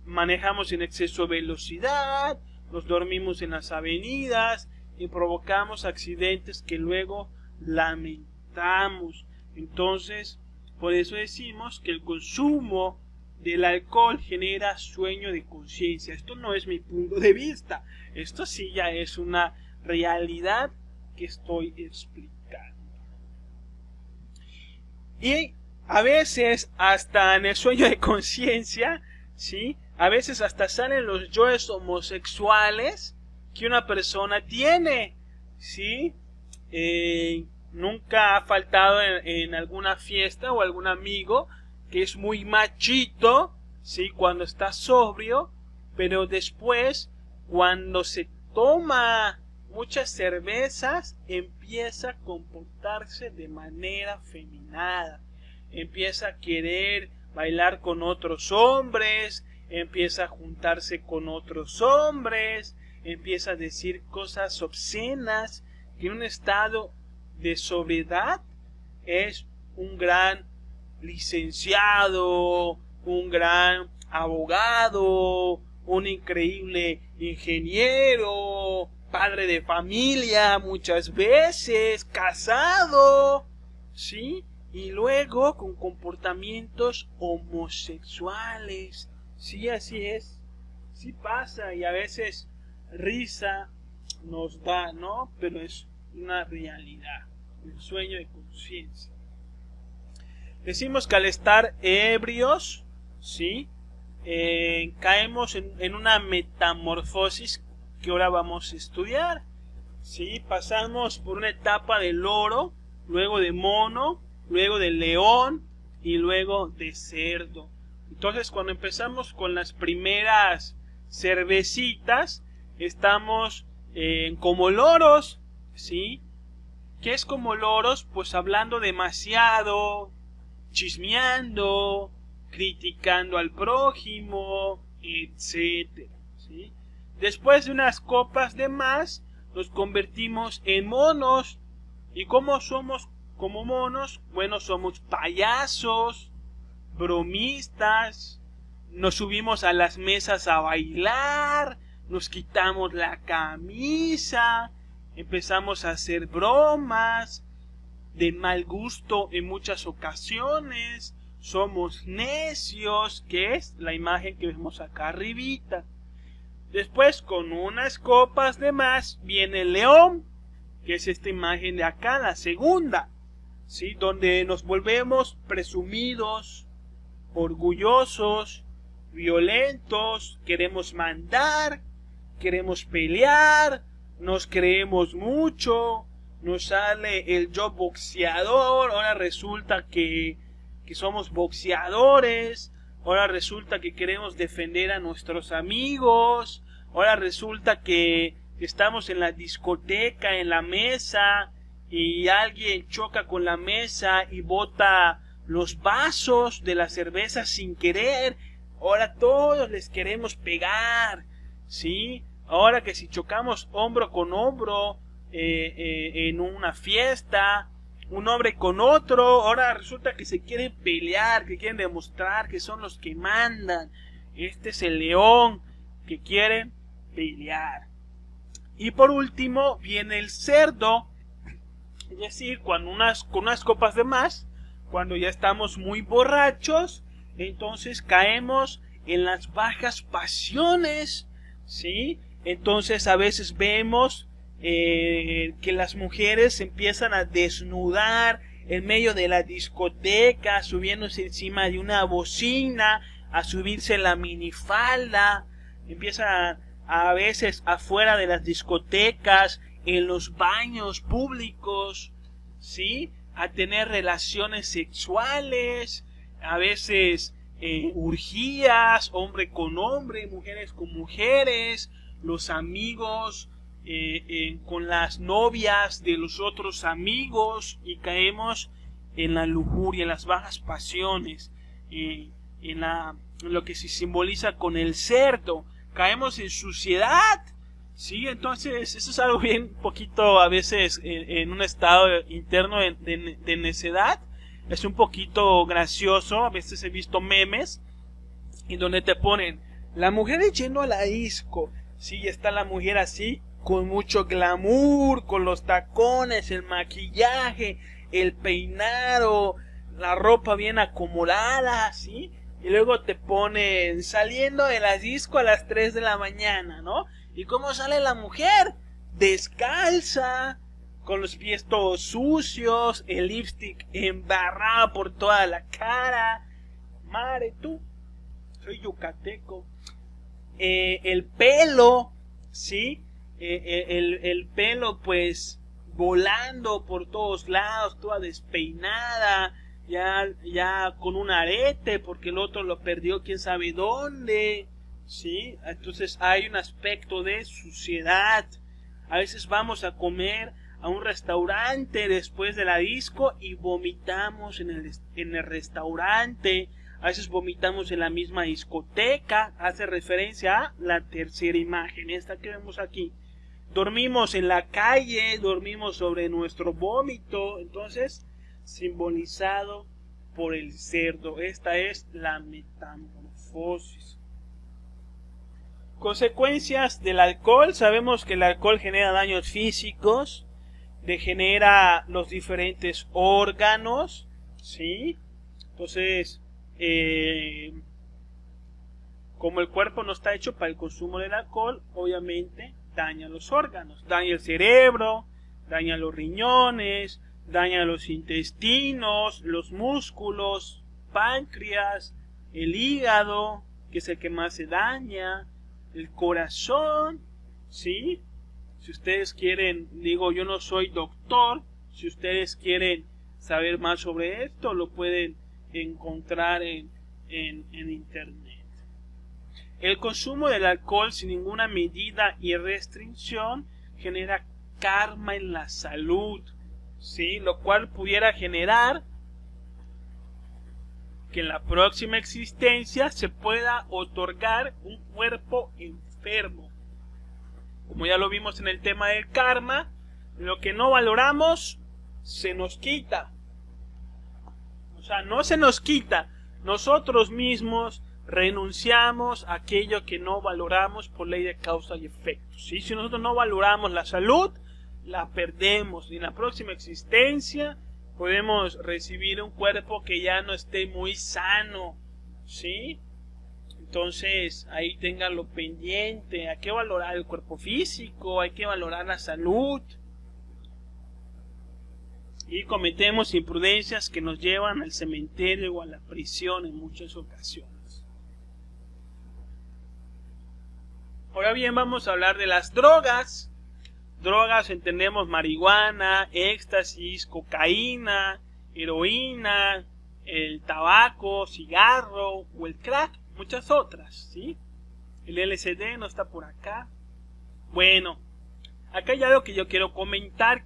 manejamos en exceso de velocidad, nos dormimos en las avenidas y provocamos accidentes que luego lamentamos. Entonces, por eso decimos que el consumo del alcohol genera sueño de conciencia. Esto no es mi punto de vista, esto sí ya es una realidad que estoy explicando. Y a veces hasta en el sueño de conciencia, ¿sí? A veces hasta salen los yoes homosexuales que una persona tiene, ¿sí? Nunca ha faltado en alguna fiesta o algún amigo que es muy machito, ¿sí? Cuando está sobrio, pero después, cuando se toma muchas cervezas, empieza a comportarse de manera afeminada, empieza a querer bailar con otros hombres, empieza a juntarse con otros hombres, empieza a decir cosas obscenas, que en un estado de sobriedad es un gran licenciado, un gran abogado, un increíble ingeniero, padre de familia muchas veces, casado, ¿sí? Y luego con comportamientos homosexuales, sí, así es, sí pasa, y a veces risa nos da, ¿no? Pero es una realidad, un sueño de conciencia. Decimos que al estar ebrios, ¿sí? Caemos en una metamorfosis que ahora vamos a estudiar, ¿sí? Pasamos por una etapa de loro, luego de mono, luego de león y luego de cerdo. Entonces, cuando empezamos con las primeras cervecitas, estamos como loros, ¿sí? ¿Qué es como loros? Pues hablando demasiado, chismeando, criticando al prójimo, etcétera, ¿sí? Después de unas copas de más, nos convertimos en monos. ¿Y cómo somos como monos? Bueno, somos payasos, bromistas, nos subimos a las mesas a bailar, nos quitamos la camisa, empezamos a hacer bromas de mal gusto en muchas ocasiones, somos necios, que es la imagen que vemos acá arribita. Después, con unas copas de más, viene el león, que es esta imagen de acá, la segunda, ¿sí? Donde nos volvemos presumidos, orgullosos, violentos, queremos mandar, queremos pelear, nos creemos mucho, nos sale el yo boxeador, ahora resulta que somos boxeadores, ahora resulta que queremos defender a nuestros amigos, ahora resulta que estamos en la discoteca, en la mesa, y alguien choca con la mesa y bota los vasos de la cerveza sin querer. Ahora todos les queremos pegar, ¿sí? Ahora que si chocamos hombro con hombro en una fiesta, un hombre con otro, ahora resulta que se quieren pelear, que quieren demostrar que son los que mandan. Este es el león que quiere pelear. Y por último viene el cerdo, es decir, con unas copas de más, cuando ya estamos muy borrachos, entonces caemos en las bajas pasiones, ¿sí? Entonces a veces vemos que las mujeres empiezan a desnudar en medio de la discoteca, subiéndose encima de una bocina, a subirse la minifalda, empiezan a veces afuera de las discotecas, en los baños públicos, ¿sí? A tener relaciones sexuales, a veces orgías, hombre con hombre, mujeres con mujeres, los amigos con las novias de los otros amigos, y caemos en la lujuria, en las bajas pasiones, en lo que se simboliza con el cerdo. Caemos en suciedad, ¿sí? Entonces eso es algo bien poquito a veces en un estado interno de necedad. Es un poquito gracioso. A veces he visto memes en donde te ponen la mujer yendo a la disco, ¿sí? Y está la mujer así con mucho glamour, con los tacones, el maquillaje, el peinado, la ropa bien acomodada, ¿sí? Y luego te ponen saliendo de la disco a las 3 de la mañana, ¿no? ¿Y cómo sale la mujer? Descalza, con los pies todos sucios, el lipstick embarrado por toda la cara. Madre tú, soy yucateco. El pelo, ¿sí? El pelo pues volando por todos lados, toda despeinada, ya con un arete porque el otro lo perdió quién sabe dónde, ¿sí? Entonces hay un aspecto de suciedad. A veces vamos a comer a un restaurante después de la disco y vomitamos en el restaurante. A veces vomitamos en la misma discoteca. Hace referencia a la tercera imagen, esta que vemos aquí. Dormimos en la calle, dormimos sobre nuestro vómito. Entonces, simbolizado por el cerdo. Esta es la metamorfosis. Consecuencias del alcohol. Sabemos que el alcohol genera daños físicos, degenera los diferentes órganos, ¿sí? Entonces, como el cuerpo no está hecho para el consumo del alcohol, obviamente daña los órganos, daña el cerebro, daña los riñones, daña los intestinos, los músculos, páncreas, el hígado, que es el que más se daña, el corazón, ¿sí? Si ustedes quieren, digo, yo no soy doctor, si ustedes quieren saber más sobre esto, lo pueden encontrar en internet. El consumo del alcohol sin ninguna medida y restricción genera karma en la salud, ¿sí? Lo cual pudiera generar que en la próxima existencia se pueda otorgar un cuerpo enfermo. Como ya lo vimos en el tema del karma, lo que no valoramos se nos quita. O sea, no se nos quita. Nosotros mismos renunciamos a aquello que no valoramos por ley de causa y efecto, ¿sí? Si nosotros no valoramos la salud, la perdemos. Y en la próxima existencia podemos recibir un cuerpo que ya no esté muy sano, ¿sí? Entonces, ahí ténganlo pendiente. Hay que valorar el cuerpo físico, hay que valorar la salud. Y cometemos imprudencias que nos llevan al cementerio o a la prisión en muchas ocasiones. Ahora bien, vamos a hablar de las drogas. Drogas entendemos marihuana, éxtasis, cocaína, heroína, el tabaco, cigarro o el crack, muchas otras, ¿sí? El LSD no está por acá. Bueno, acá hay algo que yo quiero comentar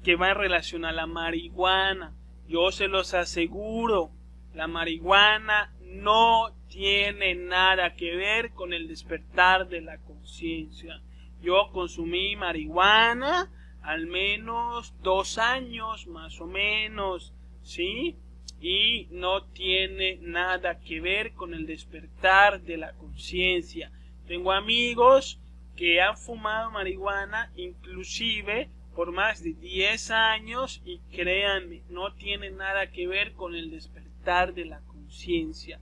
que va en relación a la marihuana. Yo se los aseguro, la marihuana no tiene nada que ver con el despertar de la conciencia. Yo consumí marihuana al menos 2 años, más o menos, ¿sí? Y no tiene nada que ver con el despertar de la conciencia. Tengo amigos que han fumado marihuana inclusive por más de 10 años y créanme, no tiene nada que ver con el despertar de la conciencia.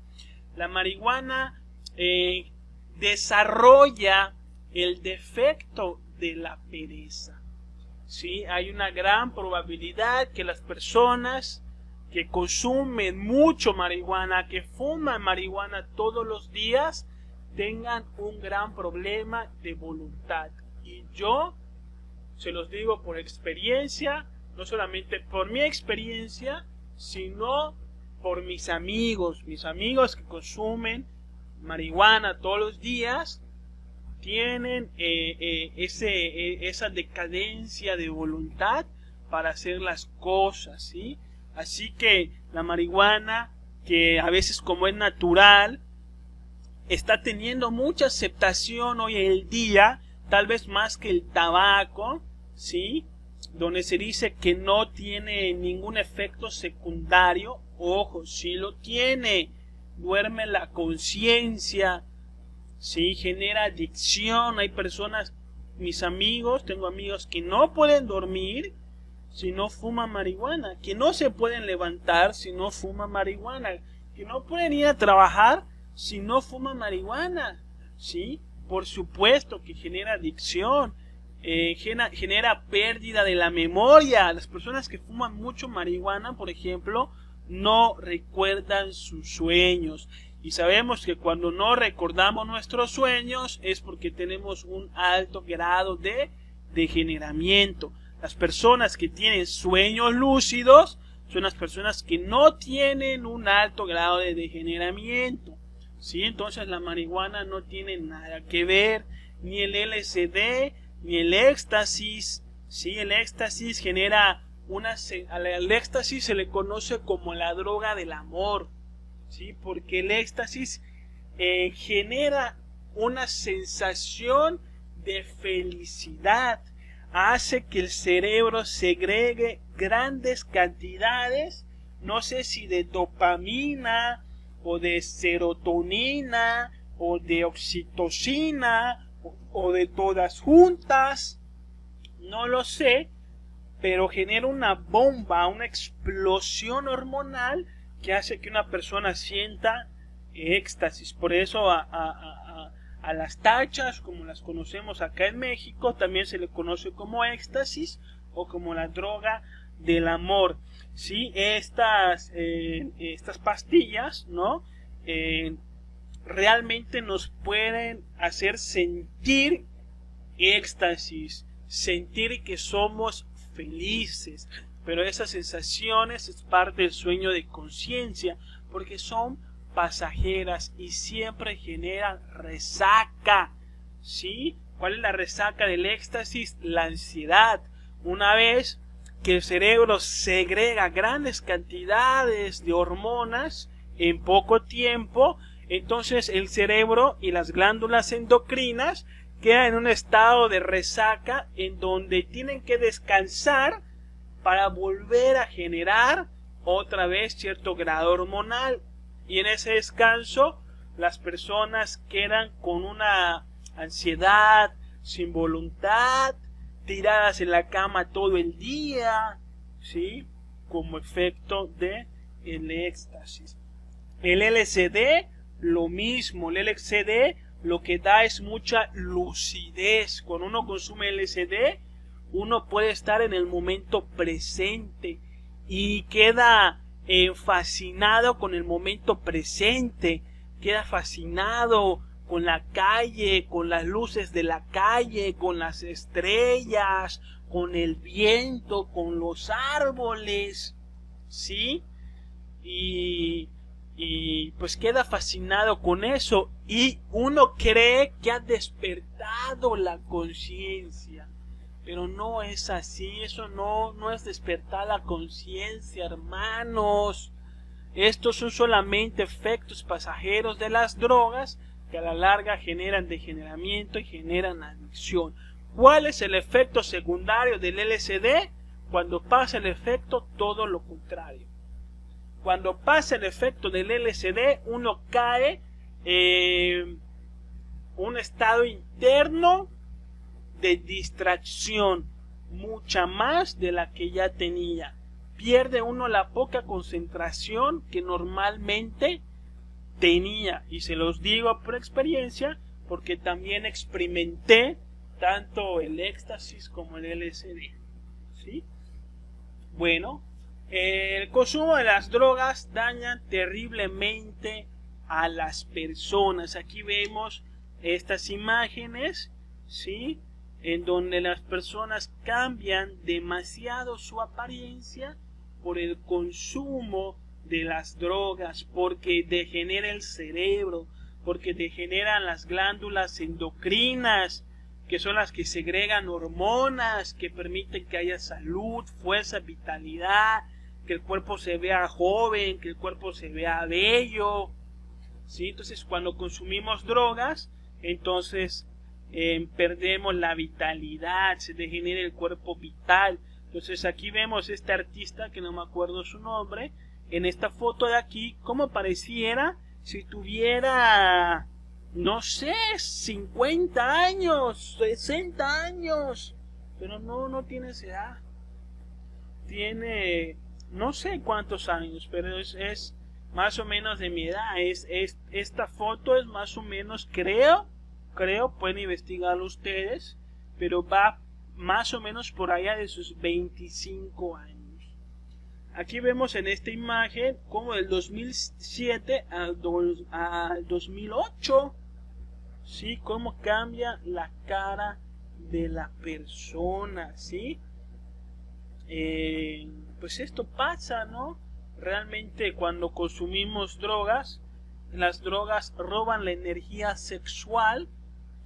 La marihuana desarrolla el defecto de la pereza, ¿sí? Hay una gran probabilidad que las personas que consumen mucho marihuana, que fuman marihuana todos los días, tengan un gran problema de voluntad. Y yo se los digo por experiencia, no solamente por mi experiencia, sino por mis amigos que consumen marihuana todos los días, tienen esa decadencia de voluntad para hacer las cosas, ¿sí? Así que la marihuana, que a veces como es natural, está teniendo mucha aceptación hoy en día, tal vez más que el tabaco, ¿sí? Donde se dice que no tiene ningún efecto secundario. Ojo, sí lo tiene. Duerme la conciencia, ¿sí? Genera adicción. Hay personas, mis amigos, tengo amigos que no pueden dormir si no fuman marihuana, que no se pueden levantar si no fuman marihuana, que no pueden ir a trabajar si no fuman marihuana, ¿sí? Por supuesto que genera adicción, genera pérdida de la memoria. Las personas que fuman mucho marihuana, por ejemplo, no recuerdan sus sueños. Y sabemos que cuando no recordamos nuestros sueños es porque tenemos un alto grado de degeneramiento. Las personas que tienen sueños lúcidos son las personas que no tienen un alto grado de degeneramiento, ¿sí? Entonces la marihuana no tiene nada que ver, ni el LSD, ni el éxtasis, ¿sí? El éxtasis genera al éxtasis se le conoce como la droga del amor, ¿sí? Porque el éxtasis genera una sensación de felicidad, hace que el cerebro segregue grandes cantidades, no sé si de dopamina o de serotonina o de oxitocina o de todas juntas, no lo sé, pero genera una bomba, una explosión hormonal que hace que una persona sienta éxtasis. Por eso a las tachas, como las conocemos acá en México, también se le conoce como éxtasis o como la droga del amor. ¿Sí? Estas pastillas, ¿no? Realmente nos pueden hacer sentir éxtasis, sentir que somos felices, pero esas sensaciones es parte del sueño de conciencia, porque son pasajeras y siempre generan resaca. ¿Sí? ¿Cuál es la resaca del éxtasis? La ansiedad. Una vez que el cerebro segrega grandes cantidades de hormonas en poco tiempo, entonces el cerebro y las glándulas endocrinas quedan en un estado de resaca en donde tienen que descansar para volver a generar otra vez cierto grado hormonal, y en ese descanso las personas quedan con una ansiedad, sin voluntad, tiradas en la cama todo el día, ¿sí? Como efecto de el éxtasis. El LSD, lo mismo. El LSD lo que da es mucha lucidez. Cuando uno consume LSD, uno puede estar en el momento presente y queda fascinado con el momento presente, queda fascinado con la calle, con las luces de la calle, con las estrellas, con el viento, con los árboles, ¿sí? Y pues queda fascinado con eso y uno cree que ha despertado la conciencia, pero no es así. Eso no es despertar la conciencia, hermanos. Estos son solamente efectos pasajeros de las drogas que a la larga generan degeneramiento y generan adicción. ¿Cuál es el efecto secundario del LSD? Cuando pasa el efecto, todo lo contrario. Cuando pasa el efecto del LSD, uno cae en un estado interno de distracción, mucha más de la que ya tenía. Pierde uno la poca concentración que normalmente tenía, y se los digo por experiencia, porque también experimenté tanto el éxtasis como el LSD, ¿sí? Bueno, el consumo de las drogas daña terriblemente a las personas. Aquí vemos estas imágenes, ¿sí? En donde las personas cambian demasiado su apariencia por el consumo de las drogas, porque degenera el cerebro, porque degeneran las glándulas endocrinas, que son las que segregan hormonas que permiten que haya salud, fuerza, vitalidad, que el cuerpo se vea joven, que el cuerpo se vea bello, ¿sí? Entonces cuando consumimos drogas, entonces perdemos la vitalidad, se degenera el cuerpo vital. Entonces aquí vemos este artista, que no me acuerdo su nombre, en esta foto de aquí, como pareciera si tuviera, no sé, 50 años, 60 años, pero no tiene esa edad. Tiene no sé cuántos años, pero es más o menos de mi edad. Esta foto es más o menos, creo, pueden investigarlo ustedes, pero va más o menos por allá de sus 25 años. Aquí vemos en esta imagen como del 2007 al 2008, ¿sí? Cómo cambia la cara de la persona, ¿sí? Pues esto pasa, ¿no? Realmente cuando consumimos drogas, las drogas roban la energía sexual,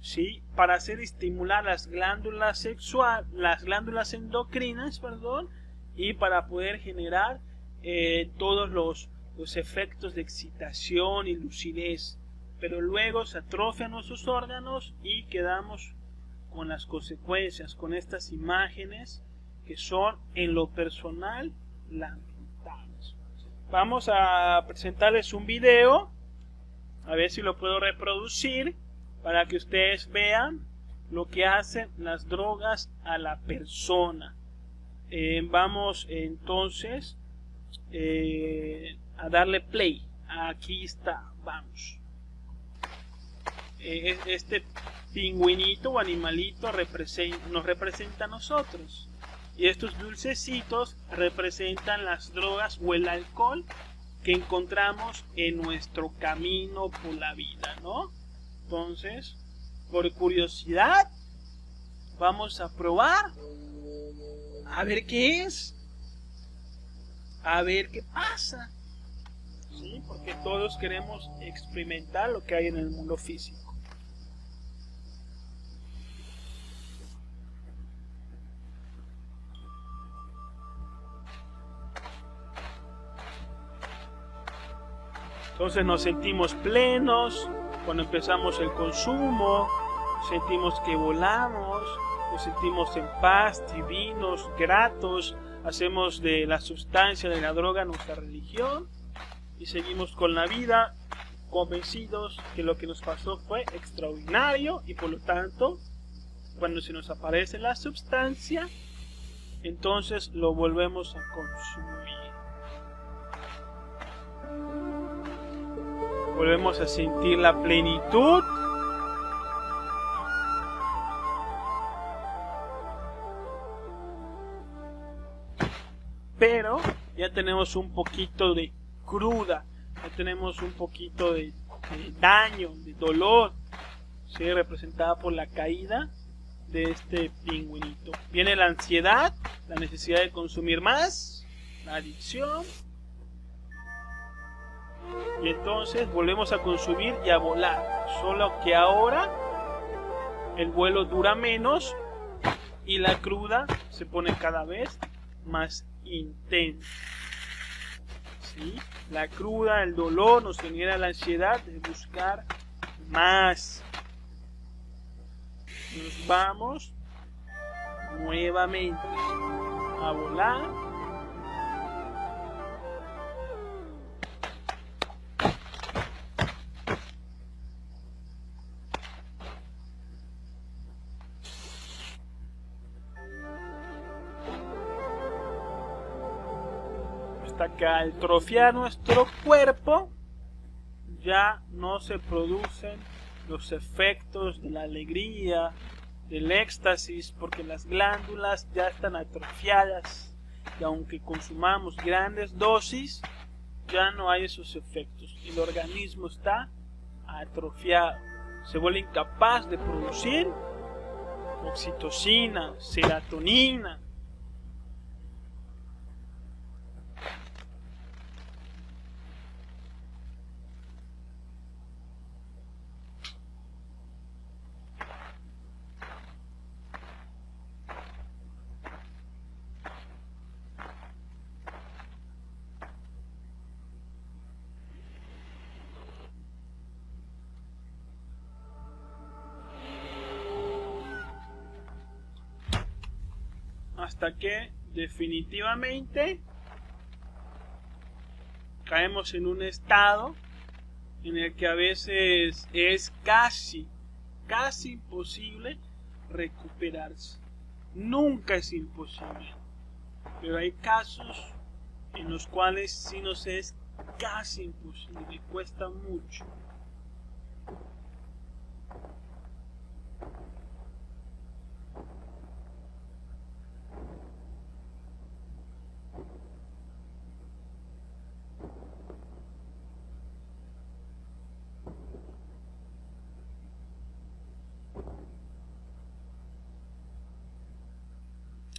¿sí? Para hacer estimular las glándulas endocrinas, y para poder generar todos los efectos de excitación y lucidez, pero luego se atrofian nuestros órganos y quedamos con las consecuencias, con estas imágenes que son en lo personal lamentables. Vamos a presentarles un video, a ver si lo puedo reproducir para que ustedes vean lo que hacen las drogas a la persona. Vamos entonces a darle play. Aquí está, vamos. Este pingüinito o animalito nos representa a nosotros, y estos dulcecitos representan las drogas o el alcohol que encontramos en nuestro camino por la vida, ¿no? Entonces, por curiosidad, vamos a probar, a ver qué es, a ver qué pasa, ¿sí? Porque todos queremos experimentar lo que hay en el mundo físico. Entonces nos sentimos plenos cuando empezamos el consumo, sentimos que volamos, nos sentimos en paz, divinos, gratos, hacemos de la sustancia de la droga nuestra religión y seguimos con la vida convencidos que lo que nos pasó fue extraordinario, y por lo tanto, cuando se nos aparece la sustancia, entonces lo volvemos a consumir. Volvemos a sentir la plenitud. Pero ya tenemos un poquito de cruda, ya tenemos un poquito de daño, de dolor, ¿sí? Representada por la caída de este pingüinito. Viene la ansiedad, la necesidad de consumir más, la adicción. Y entonces volvemos a consumir y a volar, solo que ahora el vuelo dura menos y la cruda se pone cada vez más intensa, ¿sí? La cruda, el dolor nos genera la ansiedad de buscar más. Nos vamos nuevamente a volar. Hasta que al atrofiar nuestro cuerpo ya no se producen los efectos de la alegría, del éxtasis, porque las glándulas ya están atrofiadas y aunque consumamos grandes dosis ya no hay esos efectos. El organismo está atrofiado, se vuelve incapaz de producir oxitocina, serotonina. Hasta que definitivamente caemos en un estado en el que a veces es casi imposible recuperarse. Nunca es imposible, pero hay casos en los cuales sí nos es casi imposible, cuesta mucho.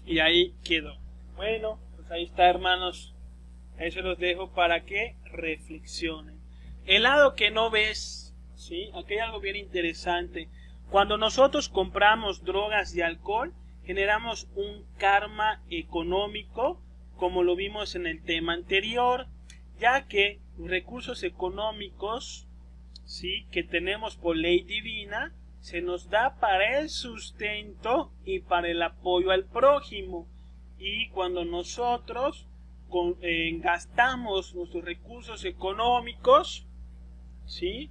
Y ahí quedó. Bueno, pues ahí está, hermanos. Ahí se los dejo para que reflexionen. El lado que no ves, ¿sí? Aquí hay algo bien interesante. Cuando nosotros compramos drogas y alcohol, generamos un karma económico, como lo vimos en el tema anterior, ya que recursos económicos, ¿sí?, que tenemos por ley divina, se nos da para el sustento y para el apoyo al prójimo. Y cuando nosotros gastamos nuestros recursos económicos, ¿sí?,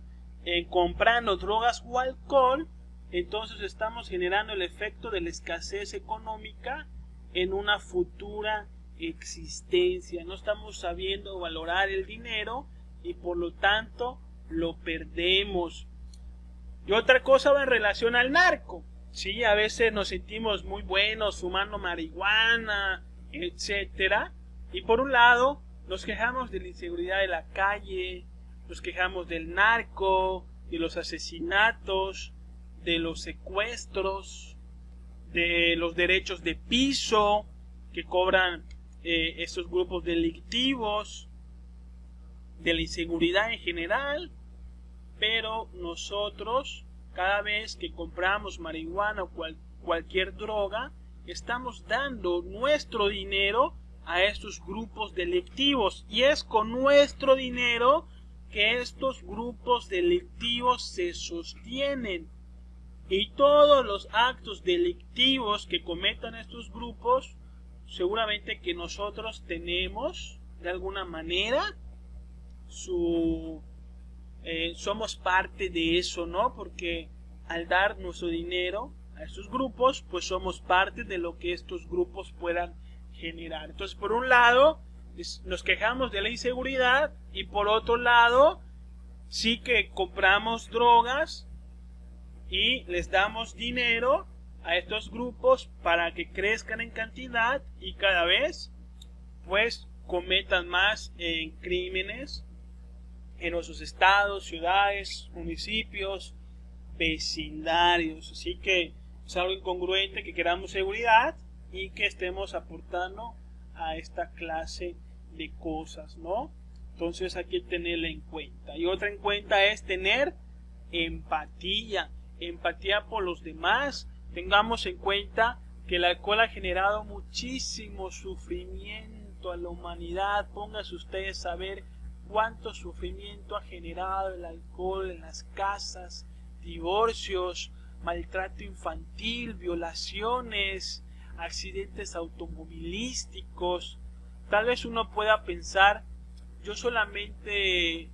comprando drogas o alcohol, entonces estamos generando el efecto de la escasez económica en una futura existencia. No estamos sabiendo valorar el dinero y por lo tanto lo perdemos. Y otra cosa va en relación al narco. Sí, a veces nos sentimos muy buenos fumando marihuana, etcétera. Y por un lado, nos quejamos de la inseguridad de la calle, nos quejamos del narco, de los asesinatos, de los secuestros, de los derechos de piso que cobran estos grupos delictivos, de la inseguridad en general. Pero nosotros, cada vez que compramos marihuana o cualquier droga, estamos dando nuestro dinero a estos grupos delictivos. Y es con nuestro dinero que estos grupos delictivos se sostienen. Y todos los actos delictivos que cometan estos grupos, seguramente que nosotros tenemos, de alguna manera, somos parte de eso, ¿no? Porque al dar nuestro dinero a estos grupos, pues somos parte de lo que estos grupos puedan generar. Entonces, por un lado, nos quejamos de la inseguridad y por otro lado, sí que compramos drogas y les damos dinero a estos grupos para que crezcan en cantidad y cada vez, pues, cometan más crímenes en nuestros estados, ciudades, municipios, vecindarios. Así que es algo incongruente que queramos seguridad y que estemos aportando a esta clase de cosas, ¿no? Entonces hay que tenerla en cuenta. Y otra en cuenta es tener empatía por los demás. Tengamos en cuenta que el alcohol ha generado muchísimo sufrimiento a la humanidad. Pónganse ustedes a ver cuánto sufrimiento ha generado el alcohol en las casas, divorcios, maltrato infantil, violaciones, accidentes automovilísticos. Tal vez uno pueda pensar, yo solamente,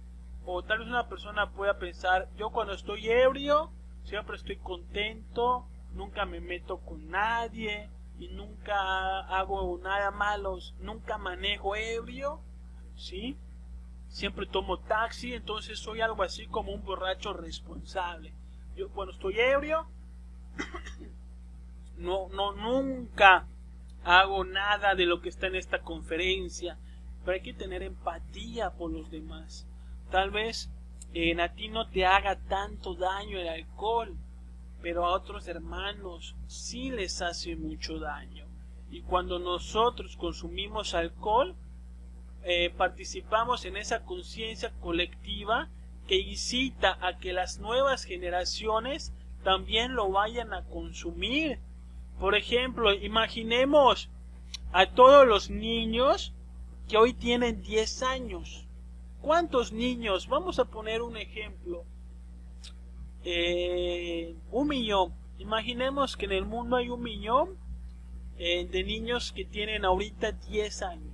o tal vez una persona pueda pensar, yo cuando estoy ebrio, siempre estoy contento, nunca me meto con nadie y nunca hago nada malo, nunca manejo ebrio, ¿sí? Siempre tomo taxi, entonces soy algo así como un borracho responsable. Yo cuando estoy ebrio, nunca hago nada de lo que está en esta conferencia. Pero hay que tener empatía por los demás. Tal vez a ti no te haga tanto daño el alcohol, pero a otros hermanos sí les hace mucho daño. Y cuando nosotros consumimos alcohol, participamos en esa conciencia colectiva que incita a que las nuevas generaciones también lo vayan a consumir. Por ejemplo, imaginemos a todos los niños que hoy tienen 10 años. ¿Cuántos niños? Vamos a poner un ejemplo. 1 millón. Imaginemos que en el mundo hay 1 millón de niños que tienen ahorita 10 años.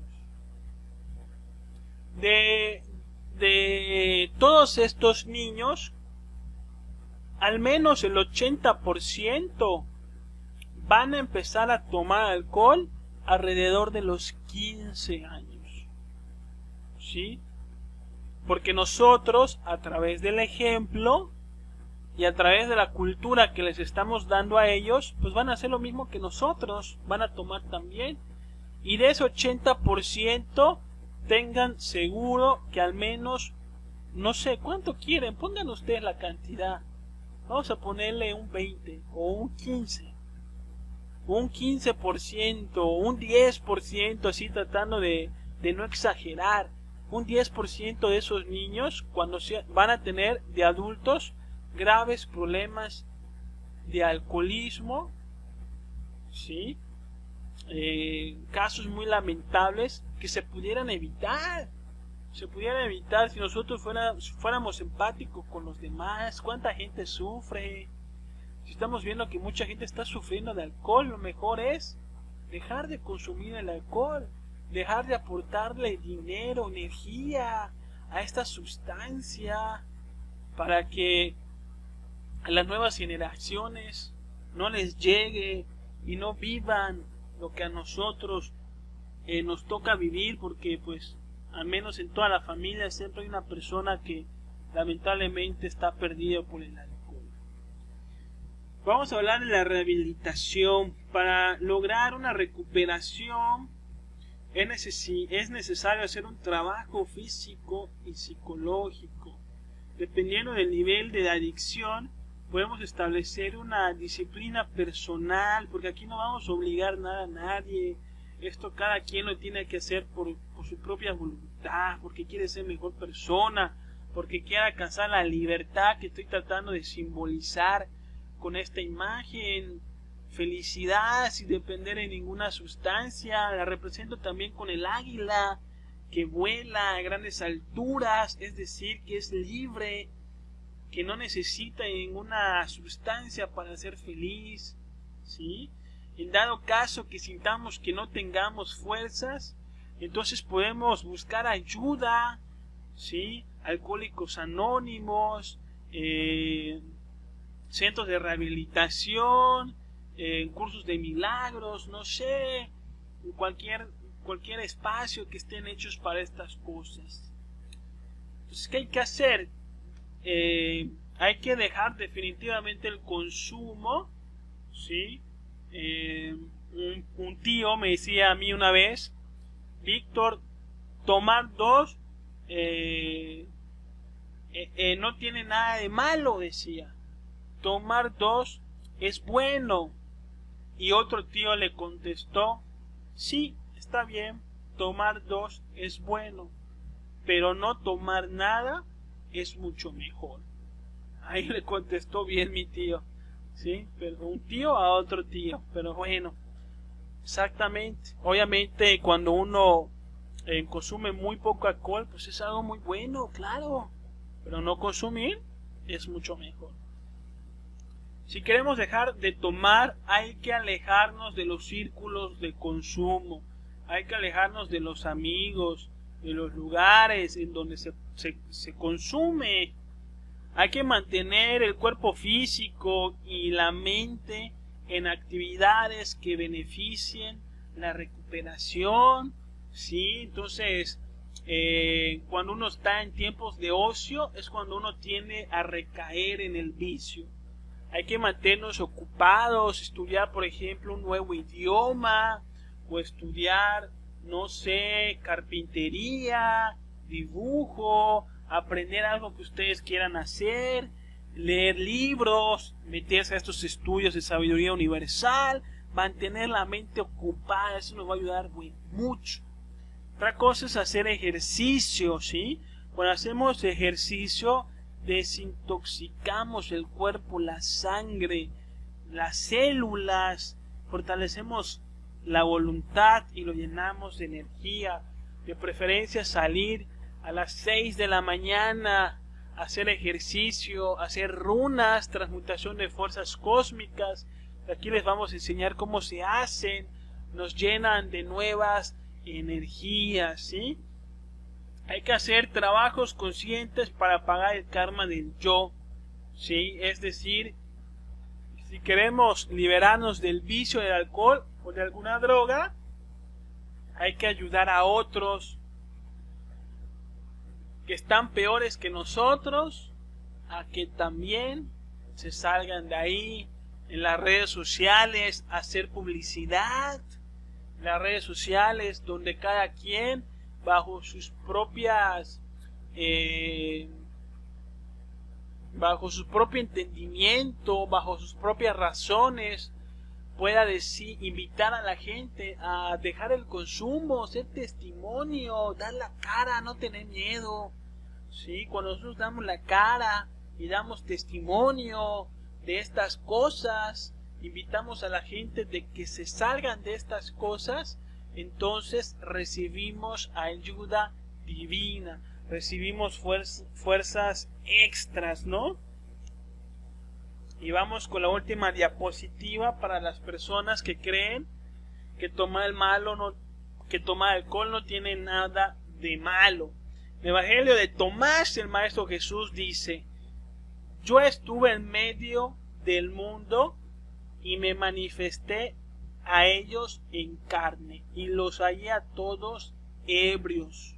De todos estos niños, al menos el 80% van a empezar a tomar alcohol alrededor de los 15 años. ¿Sí? Porque nosotros, a través del ejemplo y a través de la cultura que les estamos dando a ellos, pues van a hacer lo mismo que nosotros, van a tomar también. Y de ese 80%, tengan seguro que al menos, no sé, ¿cuánto quieren? Pongan ustedes la cantidad. Vamos a ponerle un 20 o un 15. Un 15%, un 10%, así tratando de no exagerar. Un 10% de esos niños van a tener de adultos graves problemas de alcoholismo, ¿sí? Casos muy lamentables que se pudieran evitar, se pudiera evitar si nosotros fuéramos empáticos con los demás. ¿Cuánta gente sufre? Si estamos viendo que mucha gente está sufriendo de alcohol, lo mejor es dejar de consumir el alcohol, dejar de aportarle dinero, energía a esta sustancia, para que a las nuevas generaciones no les llegue y no vivan lo que a nosotros nos toca vivir, porque pues al menos en toda la familia siempre hay una persona que lamentablemente está perdida por el alcohol. Vamos a hablar de la rehabilitación. Para lograr una recuperación es necesario hacer un trabajo físico y psicológico. Dependiendo del nivel de adicción, podemos establecer una disciplina personal, porque aquí no vamos a obligar nada a nadie. Esto cada quien lo tiene que hacer por su propia voluntad, porque quiere ser mejor persona, porque quiere alcanzar la libertad que estoy tratando de simbolizar con esta imagen. Felicidad sin depender de ninguna sustancia. La represento también con el águila que vuela a grandes alturas, es decir, que es libre, que no necesita ninguna sustancia para ser feliz, ¿sí? En dado caso que sintamos que no tengamos fuerzas, entonces podemos buscar ayuda, ¿sí? Alcohólicos Anónimos, centros de rehabilitación, cursos de milagros, no sé, cualquier espacio que estén hechos para estas cosas. Entonces, ¿qué hay que hacer? Hay que dejar definitivamente el consumo, ¿sí? Un tío me decía a mí una vez: Víctor, tomar 2 no tiene nada de malo, decía. Tomar 2 es bueno. Y otro tío le contestó: sí, está bien, tomar 2 es bueno, pero no tomar nada es mucho mejor. Ahí le contestó bien mi tío, ¿sí? Pero un tío a otro tío, pero bueno, exactamente. Obviamente cuando uno consume muy poco alcohol, pues es algo muy bueno, claro, pero no consumir es mucho mejor. Si queremos dejar de tomar, hay que alejarnos de los círculos de consumo, hay que alejarnos de los amigos, de los lugares en donde se consume. Hay que mantener el cuerpo físico y la mente en actividades que beneficien la recuperación, ¿sí? Entonces, cuando uno está en tiempos de ocio, es cuando uno tiende a recaer en el vicio. Hay que mantenernos ocupados, estudiar, por ejemplo, un nuevo idioma, o estudiar, no sé, carpintería, dibujo, aprender algo que ustedes quieran hacer, leer libros, meterse a estos estudios de sabiduría universal, mantener la mente ocupada. Eso nos va a ayudar mucho. Otra cosa es hacer ejercicio, ¿sí? Cuando hacemos ejercicio, desintoxicamos el cuerpo, la sangre, las células, fortalecemos la voluntad y lo llenamos de energía. De preferencia salir a las 6 de la mañana, hacer ejercicio, hacer runas, transmutación de fuerzas cósmicas. Aquí les vamos a enseñar cómo se hacen, nos llenan de nuevas energías, ¿sí? Hay que hacer trabajos conscientes para pagar el karma del yo, ¿sí? Es decir, si queremos liberarnos del vicio del alcohol o de alguna droga, hay que ayudar a otros que están peores que nosotros a que también se salgan de ahí. En las redes sociales, hacer publicidad, en las redes sociales donde cada quien bajo sus propias bajo su propio entendimiento, bajo sus propias razones, pueda decir, invitar a la gente a dejar el consumo, ser testimonio, dar la cara, no tener miedo, ¿sí? Cuando nosotros damos la cara y damos testimonio de estas cosas, invitamos a la gente de que se salgan de estas cosas, entonces recibimos ayuda divina, recibimos fuerzas extras, ¿no? Y vamos con la última diapositiva para las personas que creen que tomar alcohol no tiene nada de malo. En el Evangelio de Tomás, el Maestro Jesús dice: yo estuve en medio del mundo y me manifesté a ellos en carne, y los hallé a todos ebrios.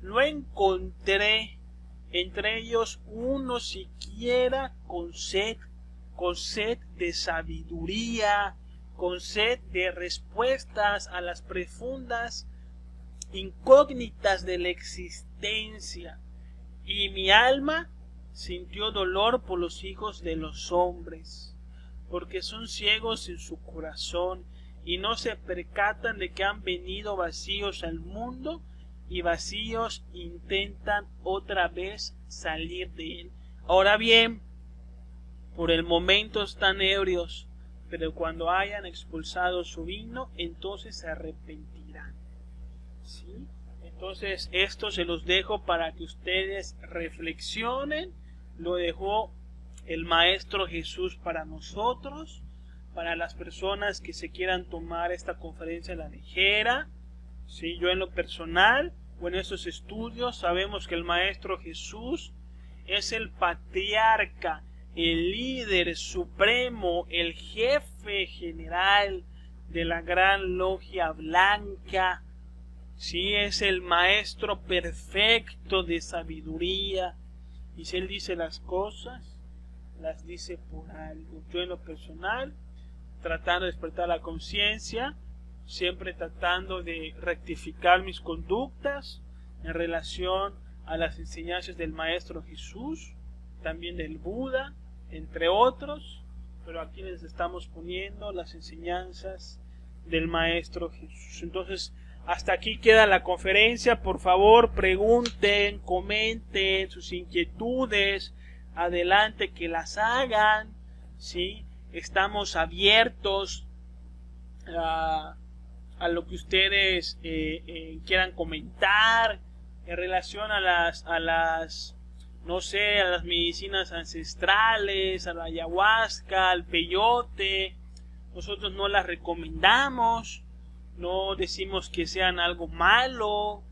No encontré entre ellos uno siquiera con sed de sabiduría, con sed de respuestas a las profundas incógnitas de la existencia. Y mi alma sintió dolor por los hijos de los hombres, porque son ciegos en su corazón y no se percatan de que han venido vacíos al mundo, y vacíos intentan otra vez salir de él. Ahora bien, por el momento están ebrios, pero cuando hayan expulsado su vino, entonces se arrepentirán. ¿Sí? Entonces esto se los dejo para que ustedes reflexionen. Lo dejó el Maestro Jesús para nosotros, para las personas que se quieran tomar esta conferencia a la ligera. ¿Sí? Yo en lo personal, o en estos estudios, sabemos que el Maestro Jesús es el patriarca, el líder supremo, el jefe general de la gran logia blanca. Sí, es el maestro perfecto de sabiduría. Y si él dice las cosas, las dice por algo. Yo en lo personal, tratando de despertar la conciencia, siempre tratando de rectificar mis conductas en relación a las enseñanzas del Maestro Jesús, también del Buda, entre otros, pero aquí les estamos poniendo las enseñanzas del Maestro Jesús. Entonces, hasta aquí queda la conferencia. Por favor, pregunten, comenten sus inquietudes, adelante que las hagan, ¿sí? Estamos abiertos a lo que ustedes quieran comentar en relación a las no sé, a las medicinas ancestrales, a la ayahuasca, al peyote. Nosotros no las recomendamos, no decimos que sean algo malo,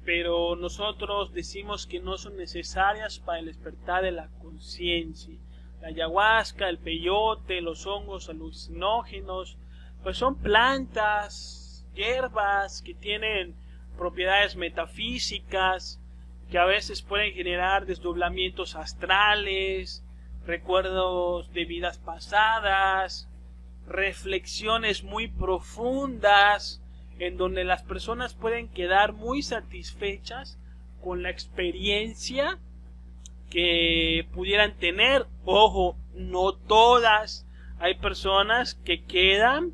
pero nosotros decimos que no son necesarias para el despertar de la conciencia. La ayahuasca, el peyote, los hongos alucinógenos, pues son plantas, hierbas que tienen propiedades metafísicas, que a veces pueden generar desdoblamientos astrales, recuerdos de vidas pasadas, reflexiones muy profundas, en donde las personas pueden quedar muy satisfechas con la experiencia que pudieran tener. Ojo, no todas. Hay personas que quedan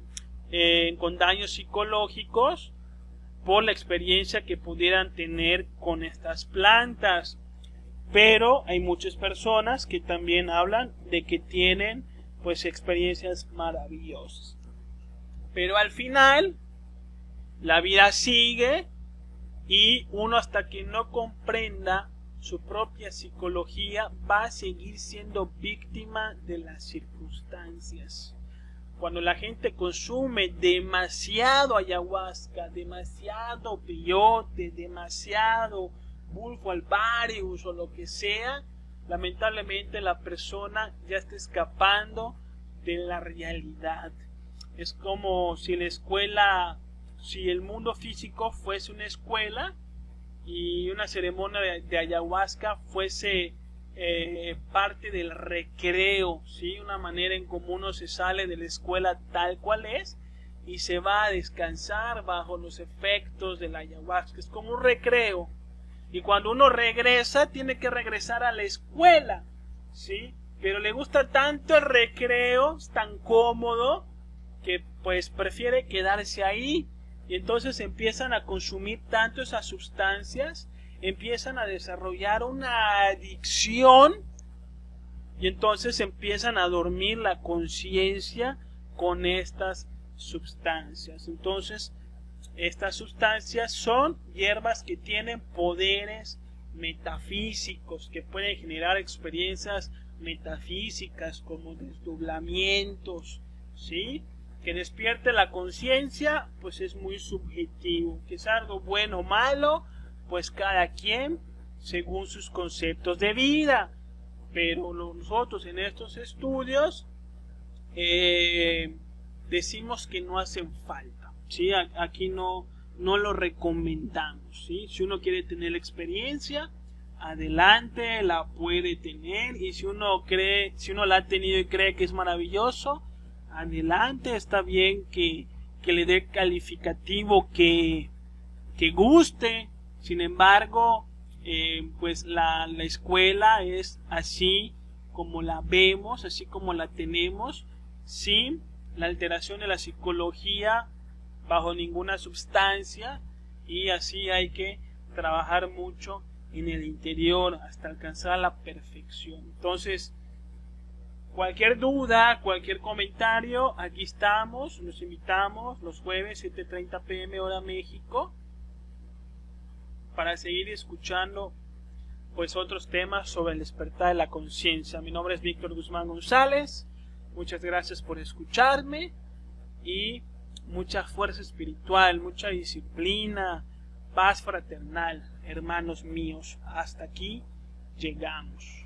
con daños psicológicos por la experiencia que pudieran tener con estas plantas, pero hay muchas personas que también hablan de que tienen pues experiencias maravillosas. Pero al final la vida sigue, y uno, hasta que no comprenda su propia psicología, va a seguir siendo víctima de las circunstancias. Cuando la gente consume demasiado ayahuasca, demasiado peyote, demasiado bulfo alvarius o lo que sea, lamentablemente la persona ya está escapando de la realidad. Es como si la escuela, si el mundo físico fuese una escuela y una ceremonia de ayahuasca fuese parte del recreo, ¿sí? Una manera en cómo uno se sale de la escuela tal cual es y se va a descansar bajo los efectos de la ayahuasca. Es como un recreo, y cuando uno regresa tiene que regresar a la escuela, ¿sí? Pero le gusta tanto el recreo, es tan cómodo, que pues prefiere quedarse ahí, y entonces empiezan a consumir tanto esas sustancias, empiezan a desarrollar una adicción, y entonces empiezan a dormir la conciencia con estas sustancias. Entonces Estas sustancias son hierbas que tienen poderes metafísicos, que pueden generar experiencias metafísicas como desdoblamientos, ¿sí? Que despierte la conciencia, pues es muy subjetivo. Que es algo bueno o malo, pues cada quien según sus conceptos de vida. Pero nosotros en estos estudios decimos que no hacen falta, ¿sí? Aquí no lo recomendamos, ¿sí? Si uno quiere tener la experiencia, adelante, la puede tener, y si uno la ha tenido y cree que es maravilloso, adelante, está bien que le dé calificativo que guste. Sin embargo, pues la escuela es así como la vemos, así como la tenemos, sin la alteración de la psicología bajo ninguna sustancia, y así hay que trabajar mucho en el interior hasta alcanzar la perfección. Entonces, cualquier duda, cualquier comentario, aquí estamos, los invitamos los jueves 7:30 p.m. hora México para seguir escuchando pues otros temas sobre el despertar de la conciencia. Mi nombre es Víctor Guzmán González. Muchas gracias por escucharme y mucha fuerza espiritual, mucha disciplina, paz fraternal, hermanos míos. Hasta aquí llegamos.